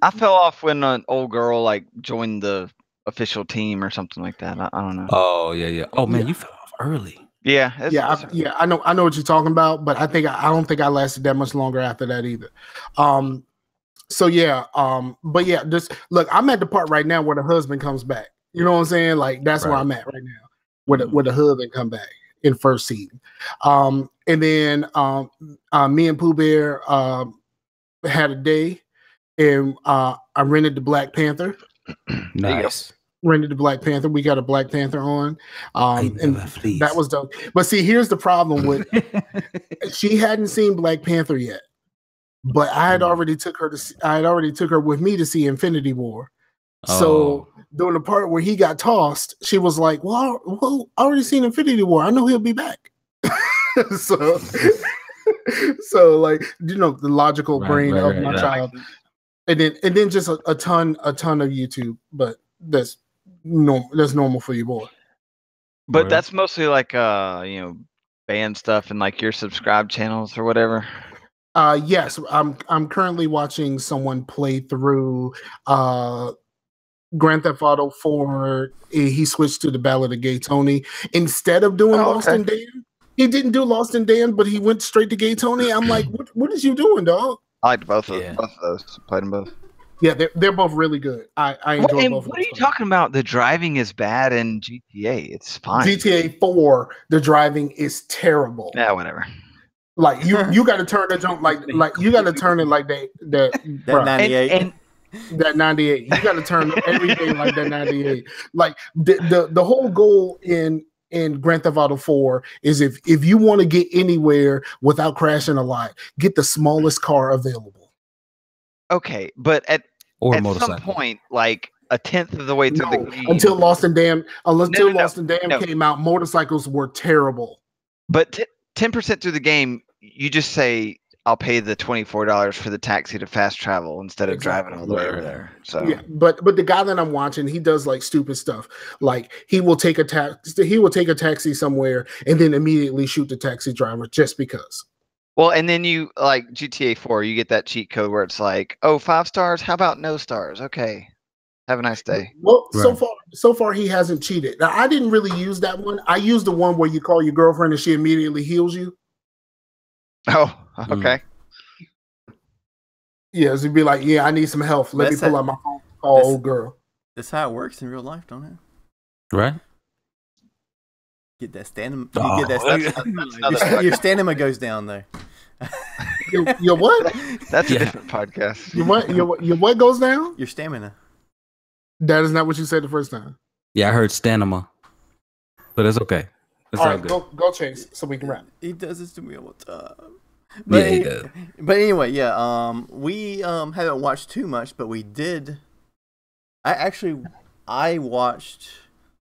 I fell off when an old girl like joined the official team or something like that. I don't know. Oh yeah. Oh man, you fell off early. Yeah. I know what you're talking about, but I don't think I lasted that much longer after that either. But yeah, just look, I'm at the part right now where the husband comes back. You know what I'm saying? Like, that's where I'm at right now, where the husband come back in first season. And then me and Pooh Bear had a day, and I rented the Black Panther. Nice. Rented the Black Panther. We got a Black Panther on, and that was dope. But see, here's the problem with she hadn't seen Black Panther yet, but I had already took her with me to see Infinity War. So during the part where he got tossed, she was like, "Well, I already seen Infinity War. I know he'll be back." so like the logical brain of my child, and then just a ton of YouTube, but that's normal for your boy. But that's mostly like band stuff and like your subscribed channels or whatever. Yes, I'm currently watching someone play through Grand Theft Auto 4. He switched to the Ballad of Gay Tony instead of doing Lost and Dan. He didn't do Lost and Dan, but he went straight to Gay Tony. I'm like, what is you doing, dog? I liked both of those. Played them both. Yeah, they're both really good. I enjoy both. What are you talking about? The driving is bad in GTA. It's fine. GTA 4, the driving is terrible. Yeah, whatever. Like you got to turn the jump like you got to turn it like that 98. That 98. You got to turn everything like that 98. Like the whole goal in Grand Theft Auto 4 is if you want to get anywhere without crashing a lot, get the smallest car available. Okay, but at some point, like a tenth of the way through the game, until Lost and Damned, came out, motorcycles were terrible. But 10% through the game, you just say, "I'll pay the $24 for the taxi to fast travel instead of driving all the way over there." So yeah, but the guy that I'm watching, he does like stupid stuff. Like he will take a taxi somewhere and then immediately shoot the taxi driver just because. Well, and then you like GTA 4, you get that cheat code where it's like, "Oh, 5 stars. How about no stars?" Okay, have a nice day. Well, so far he hasn't cheated. Now, I didn't really use that one. I used the one where you call your girlfriend and she immediately heals you. Oh, okay. Yeah, so you'd be like, "Yeah, I need some help. Let me pull out my phone. Call old girl." That's how it works in real life, don't it? Right. Get that stamina. You get that your stamina goes down there. Your what? That's a different podcast. Your what goes down? Your stamina. That is not what you said the first time. Yeah, I heard stamina, but it's okay. It's all right, good. Go Chase, so we can wrap. He does this to me all the time. But he does. But anyway, we haven't watched too much, but we did. I watched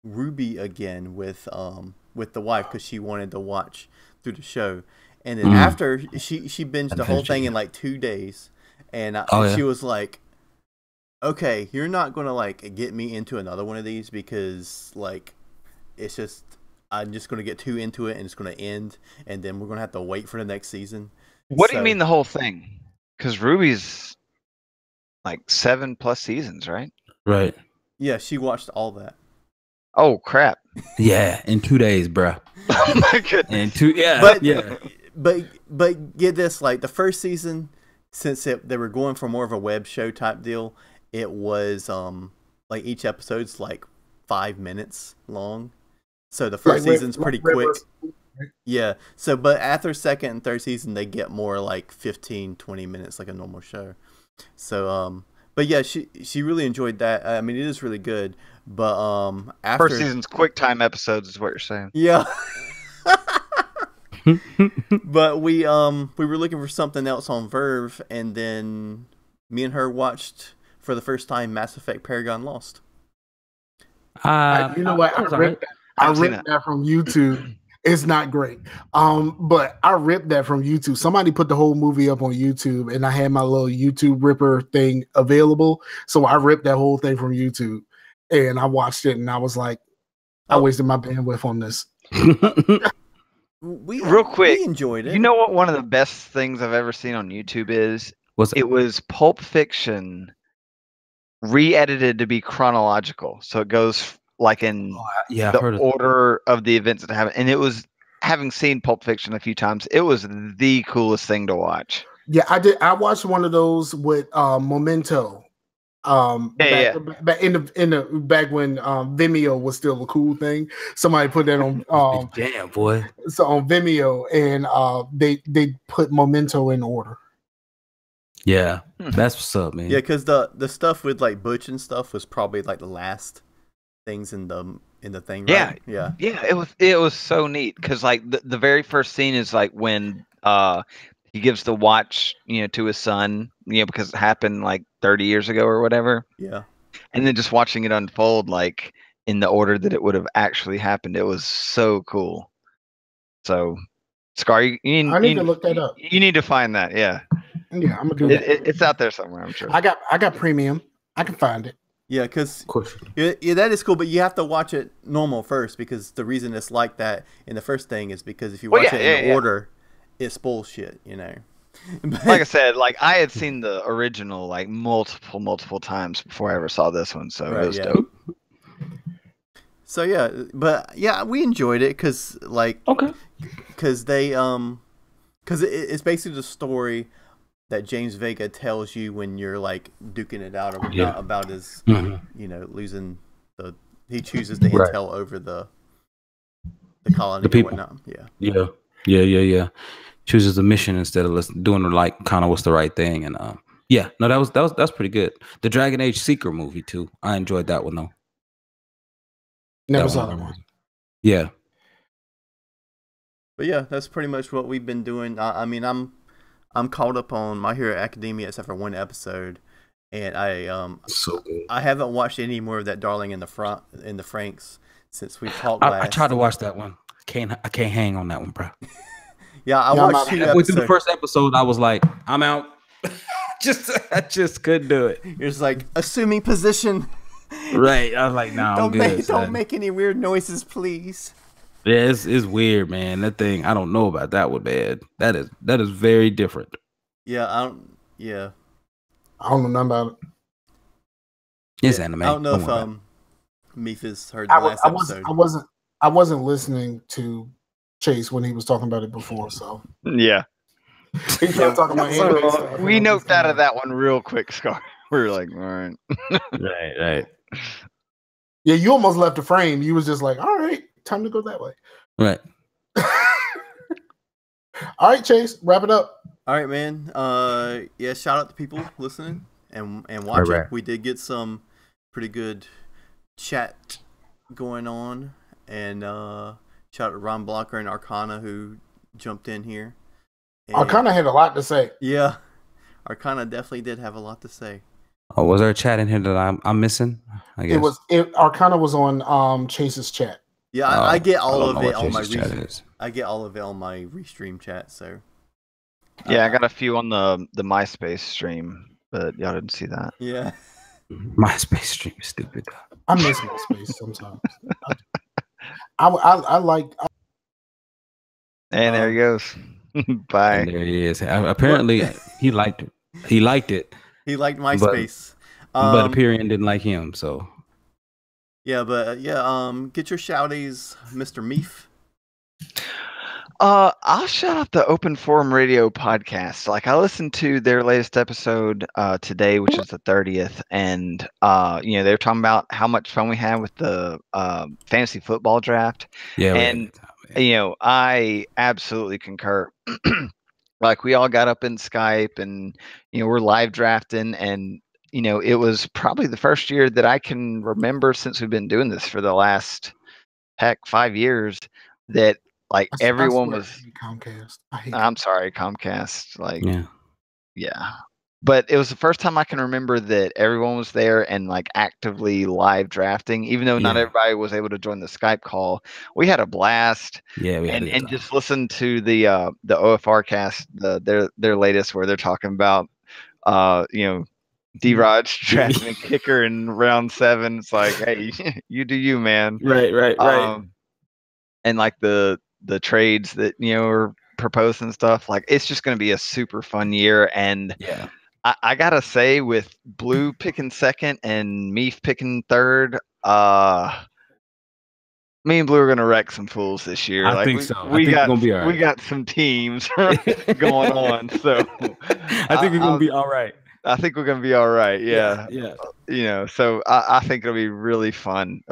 Ruby again with the wife because she wanted to watch through the show, and then after she binged the whole thing in like 2 days, and she was like, "Okay, you're not gonna like get me into another one of these because like it's just I'm just gonna get too into it and it's gonna end, and then we're gonna have to wait for the next season." What do you mean the whole thing? Because Ruby's like 7+ seasons, right? Right. Yeah, she watched all that. Oh crap! Yeah, in 2 days, bro. Oh my goodness! But get this, like the first season, since they were going for more of a web show type deal, it was like each episode's like 5 minutes long, so the first season's pretty quick. Yeah. So, but after second and third season, they get more like 15-20 minutes, like a normal show. So, but yeah, she really enjoyed that. I mean, it is really good. But after first season's quick time episodes is what you're saying. Yeah. But we were looking for something else on Verve, and then me and her watched for the first time Mass Effect Paragon Lost. You know what? I ripped that from YouTube. It's not great. But I ripped that from YouTube. Somebody put the whole movie up on YouTube, and I had my little YouTube ripper thing available. So I ripped that whole thing from YouTube, and I watched it, and I was like, I wasted my bandwidth on this. Real quick, we enjoyed it. You know what? One of the best things I've ever seen on YouTube is it was Pulp Fiction re-edited to be chronological, so it goes like in the order of the events that happen. And it was, having seen Pulp Fiction a few times, it was the coolest thing to watch. Yeah, I did. I watched one of those with Memento. Back when Vimeo was still a cool thing. Somebody put that on damn boy. So on Vimeo, and they put Memento in order. Yeah, that's what's up, man. Yeah, because the stuff with like Butch and stuff was probably like the last things in the thing. Right? Yeah. It was so neat because like the very first scene is like when he gives the watch, to his son, because it happened like 30 years ago or whatever. Yeah. And then just watching it unfold, like in the order that it would have actually happened, it was so cool. So, Scar, I need to look that up. You need to find that. Yeah. Yeah, I'm gonna do that. It's out there somewhere, I'm sure. I got premium. I can find it. Yeah, because that is cool, but you have to watch it normal first, because the reason it's like that in the first thing is because if you watch it in order, it spoils shit, But, like I said, like I had seen the original like multiple times before I ever saw this one, so it was dope. So yeah, but yeah, we enjoyed it because because they because it's basically the story that James Vega tells you when you're like duking it out or not about his losing he chooses the intel over the colony, the people, and whatnot. Yeah. Chooses the mission instead of doing like kind of what's the right thing, and that's pretty good. The Dragon Age Seeker movie too. I enjoyed that one though. Never saw that one. Yeah. But yeah, that's pretty much what we've been doing. I mean, I'm caught up on My Hero Academia except for one episode, and so good. I haven't watched any more of that Darling in the Franxx since we talked last. I tried to watch that one. I can't hang on that one, bro. Yeah, I watched 2 episodes. Through the first episode, I was like, I'm out. I just couldn't do it. You're just like assuming position. Right. I was like, nah, don't make any weird noises, please. Yeah, it's weird, man. That thing, I don't know about that one, man. That is very different. Yeah, I don't know nothing about it. It's anime. I don't know if Meef has heard the last episode. I wasn't listening to Chase when he was talking about it before, so yeah. He started talking about anime stuff. We noped out of that one real quick, Scar. We were like, all right. Right. Yeah, you almost left the frame. You was just like, all right, time to go that way. Right. All right, Chase, wrap it up. All right, man. Shout out to people listening and watching. Right. We did get some pretty good chat going on, and shout out to Ron Blocker and Arcana who jumped in here. And Arcana had a lot to say. Yeah, Arcana definitely did have a lot to say. Oh, was there a chat in here that I'm missing? I guess Arcana was on Chase's chat. Yeah, I get all of it on my restream. I get all of it on my restream chat. So yeah, I got a few on the MySpace stream, but y'all didn't see that. Yeah, MySpace stream is stupid. I miss MySpace sometimes. I like. And there he goes. Bye. And there he is. Apparently, he liked it. He liked it. He liked MySpace, but Aperion didn't like him. So yeah, but get your shouties, Mr. Meef. I'll shout out the Open Forum Radio podcast. Like I listened to their latest episode today, which is the 30th, and they were talking about how much fun we had with the fantasy football draft. Yeah, and I absolutely concur. Like we all got up in Skype and, we're live drafting, and, it was probably the first year that I can remember since we've been doing this for the last 5 years that like everyone was Comcast. I'm sorry, Comcast. Like, yeah. But it was the first time I can remember that everyone was there and like actively live drafting, even though not everybody was able to join the Skype call. We had a blast. Yeah, and just listen to the OFR cast, their latest, where they're talking about D-Rod's drafting a kicker in round 7. It's like, hey, you do you, man. Right. And like the trades that are proposed and stuff. Like it's just going to be a super fun year, and I gotta say, with Blue picking second and Meef picking third, me and Blue are gonna wreck some fools this year. I think so. We got some teams going on, so I think we're gonna be all right. I think we're gonna be all right. Yeah. So I think it'll be a really fun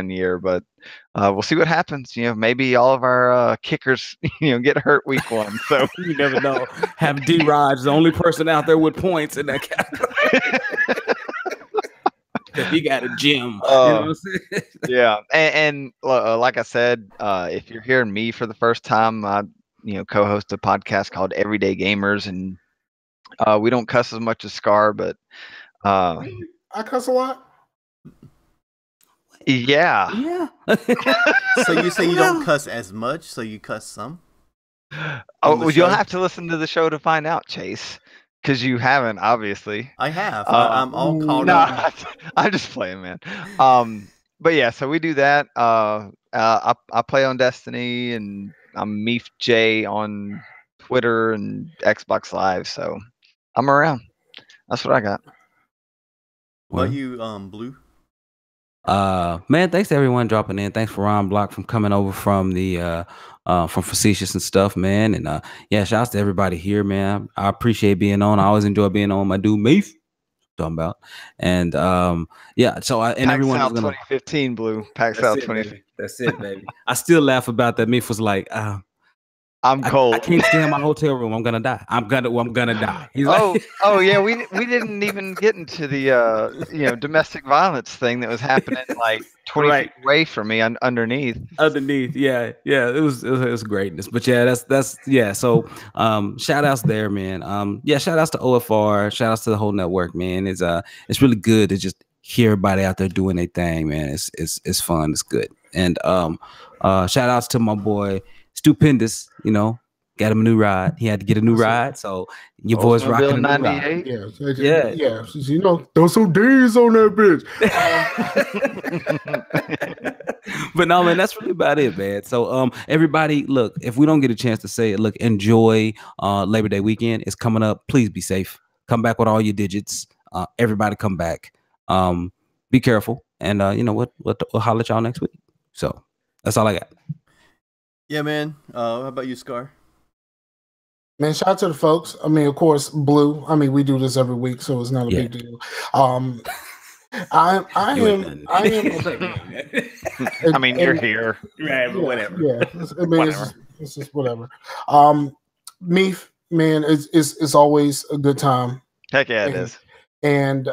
year. But we'll see what happens. Maybe all of our kickers, get hurt week 1. So you never know. Have D-Rod, the only person out there with points in that category. He got a gym. You know what I'm saying? Yeah, and like I said, if you're hearing me for the first time, co-host a podcast called Everyday Gamers, and we don't cuss as much as Scar, but I cuss a lot. Yeah. So you say you don't cuss as much, so you cuss some? Oh, you'll have to listen to the show to find out, Chase, because you haven't, obviously. I have. I'm all caught up. I'm just playing, man. But yeah, so we do that. I play on Destiny, and I'm MeefJ on Twitter and Xbox Live, so I'm around. That's what I got. What about you, Blue? Man, thanks to everyone dropping in. Thanks for Ron Block from coming over from the from Facetious and stuff, man. And yeah, shouts to everybody here, man. I appreciate being on. I always enjoy being on. My dude Meef, talking about. And yeah, so and Pax everyone out was gonna 2015, Blue. Pax out 2015. That's it, baby. I still laugh about that. Meef was like, I'm cold. I can't stay in my hotel room. I'm gonna die. I'm gonna die. He's oh yeah. We didn't even get into the domestic violence thing that was happening like 20 feet away from me underneath. Yeah. It was greatness. But yeah, that's yeah. So shout outs there, man. Yeah, shout outs to OFR. Shout outs to the whole network, man. It's really good to just hear everybody out there doing their thing, man. It's fun. It's good. And shout outs to my boy Stupendous, got him a new ride. He had to get a new ride, so your boy's rocking a new ride. Yeah. Throw some D's on that bitch. But no, man, that's really about it, man. So everybody, look, if we don't get a chance to say it, look, enjoy Labor Day weekend. It's coming up. Please be safe. Come back with all your digits. Everybody come back. Be careful. And you know what? We'll holler at y'all next week. So that's all I got. Yeah, man. How about you, Scar? Man, shout out to the folks. I mean, of course, Blue. I mean, we do this every week, so it's not a big deal. I am. I mean, you're here, right? But whatever. Yeah, it's just whatever. Meef, man, it's always a good time. Heck yeah, it is. And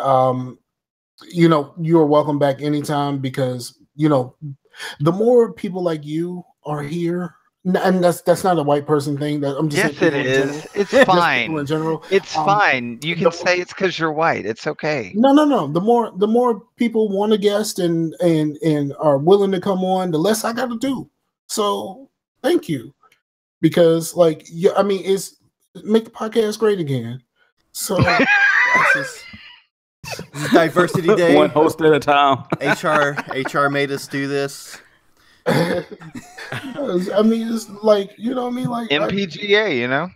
you are welcome back anytime, because the more people like you are here, and that's not a white person thing. That I'm just yes, it is. It's fine. In general, it's fine. You can say it's because you're white. It's okay. No. The more people want to guest and are willing to come on, the less I got to do. So thank you, because it's make the podcast great again. So. Diversity Day. One host at a time. HR made us do this. I mean, it's like, MPGA,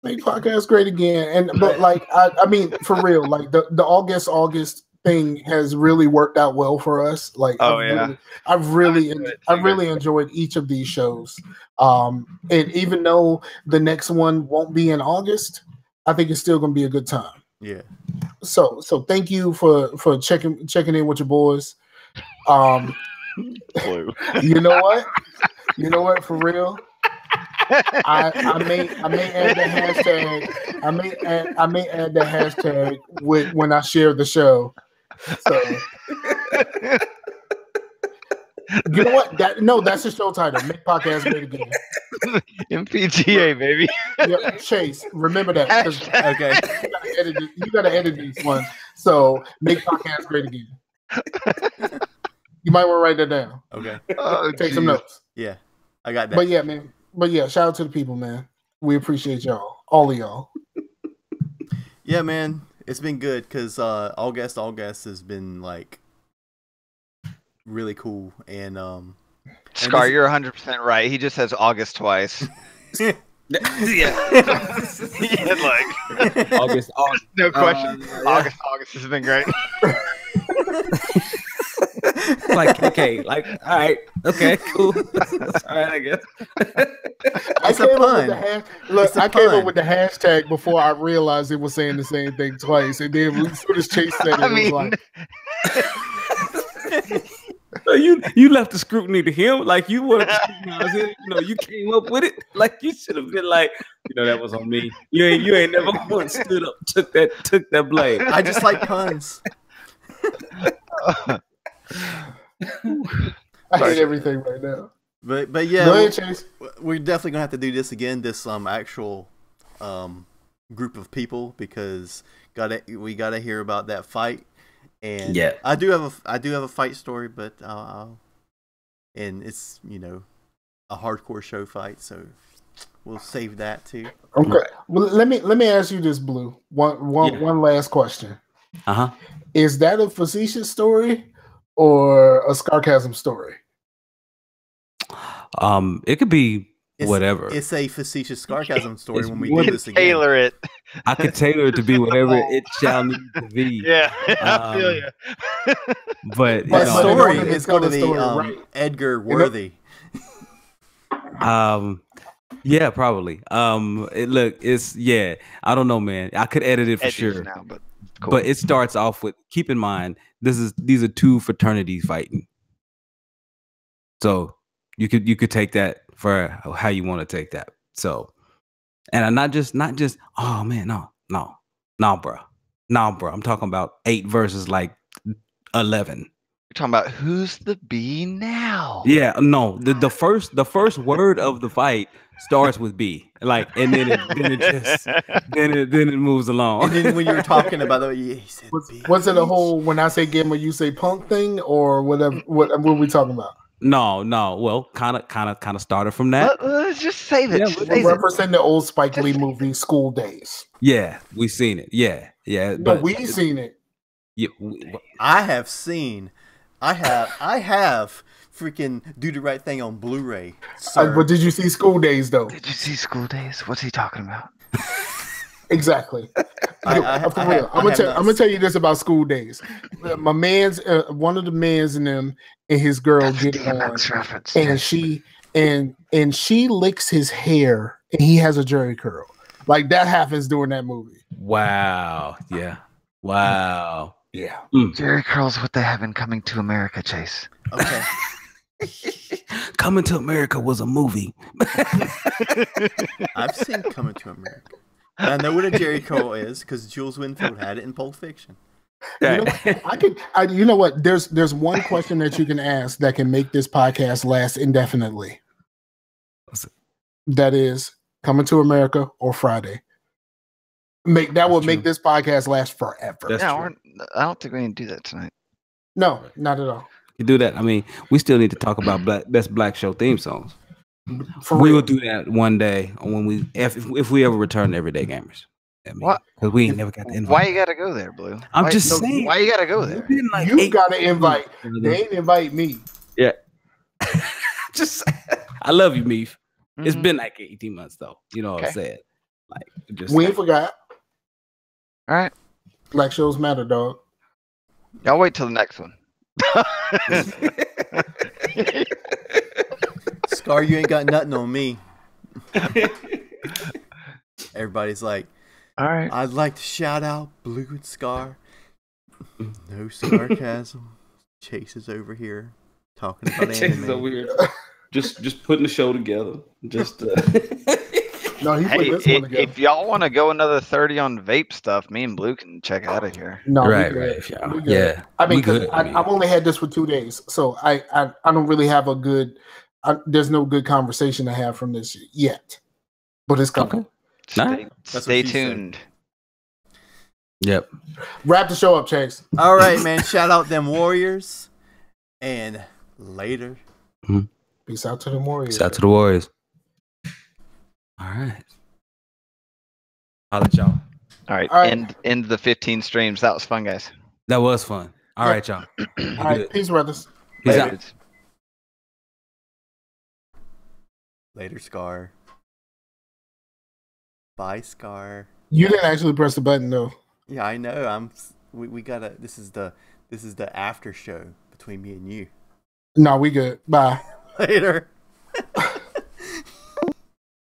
make podcast great again. But I mean, for real, like the August thing has really worked out well for us. Like, I've really enjoyed each of these shows. And even though the next one won't be in August, I think it's still going to be a good time. Yeah. So thank you for checking in with your boys. You know what? For real, I may add the hashtag. I may add the hashtag when I share the show. So you know what? That's the show title. Make podcast great again. MPGA, baby. Yeah, Chase, remember that. Okay. You gotta edit these ones. So make podcast great again. You might want to write that down. Okay. Take some notes. Yeah, I got that. But yeah, man. But yeah, shout out to the people, man. We appreciate y'all, all of y'all. Yeah, man. It's been good because August has been like really cool, and Scar, you're 100% right. He just says August twice. Yeah. August. No question. August has been great. Like, okay, like, all right, okay, cool. That's all right, I guess. I came up with the hashtag before I realized it was saying the same thing twice, and then as soon as Chase said it, it was like. So you left the scrutiny to him, like you wanted to scrutinize him. You came up with it. Like you should have been like, that was on me. You ain't never once stood up, took that blame. I just like puns. I hate everything right now. But yeah, go ahead, Chase. We're definitely gonna have to do this again. This actual group of people, because we gotta hear about that fight. And yeah, I do have a fight story, but and it's a hardcore show fight, so we'll save that too. Okay. Well, let me ask you this, Blue. One last question. Is that a facetious story or a Scarcasm story? It could be whatever. It's a facetious Scarcasm story when we do this again. Tailor it. I could tailor it to be whatever it shall need to be. Yeah, I feel you. But the story is going to be right. Edgar worthy. Yeah, probably. It's I don't know, man. I could edit it for sure. Now, but cool. But it starts off with, keep in mind, these are two fraternities fighting. So you could take that for how you want to take that. So, and not just oh man, no, bro. I'm talking about 8 versus like 11. You're talking about who's the B now? Yeah, no. The first word of the fight starts with B, like, and then it moves along. And then when you were talking about that, he said B. Was it a whole when I say gamma you say punk thing, or whatever? What were we talking about? No. Well, kind of started from that. Let's just save it. We're representing the old Spike Lee movie, School Days. Yeah, we've seen it. Yeah. No, but we've seen it. Yeah, I have freaking Do the Right Thing on Blu-ray. But did you see School Days though? Did you see School Days? What's he talking about? Exactly. I'm gonna tell you this about School Days. My man's one of the mans in them and his girl get on, and she licks his hair and he has a jerry curl. Like that happens during that movie. Wow. Yeah. Wow. Yeah. Jerry curls, what they have in Coming to America, Chase. Okay. Coming to America was a movie. I've seen Coming to America. I know what a Jerry curl is because Jules Winfield had it in Pulp Fiction. You know what? There's one question that you can ask that can make this podcast last indefinitely. That is Coming to America or Friday. Make this podcast last forever. I don't think we can do that tonight. No, not at all. You do that. I mean, we still need to talk about best black show theme songs. We will do that one day when if we ever return to Everyday Gamers. I mean, what? Because we ain't never got the invite. Why you gotta go there, Blue? I'm just saying. Why you gotta go there? You gotta invite. They ain't invite me. Yeah. Just I love you, Meef. Mm-hmm. It's been like 18 months though. You know what I'm saying? Like we ain't forgot. All right. Black shows matter, dog. Y'all wait till the next one. Scar, you ain't got nothing on me. Everybody's like, all right. I'd like to shout out Blue and Scar. No sarcasm. Chase is over here talking about Chase anime. is over here. Just putting the show together. Just No, he put this one together. If y'all want to go another 30 on vape stuff, me and Blue can check out of here. No, right. Yeah. I mean, I've only had this for 2 days, so I don't really have a good. There's no good conversation to have from this yet, but it's coming. Okay. Stay tuned. Yep. Wrap the show up, Chase. All right, man. Shout out them Warriors, and later. Mm-hmm. Peace out to the Warriors. Peace out to the Warriors. All right. I'll let y'all. All right. End the 15 streams. That was fun, guys. That was fun. All right, y'all. All right. Peace, brothers. Peace out. Later, Scar. Bye, Scar. You didn't actually press the button though. Yeah, I know. We gotta. This is the after show between me and you. No, we good. Bye. Later.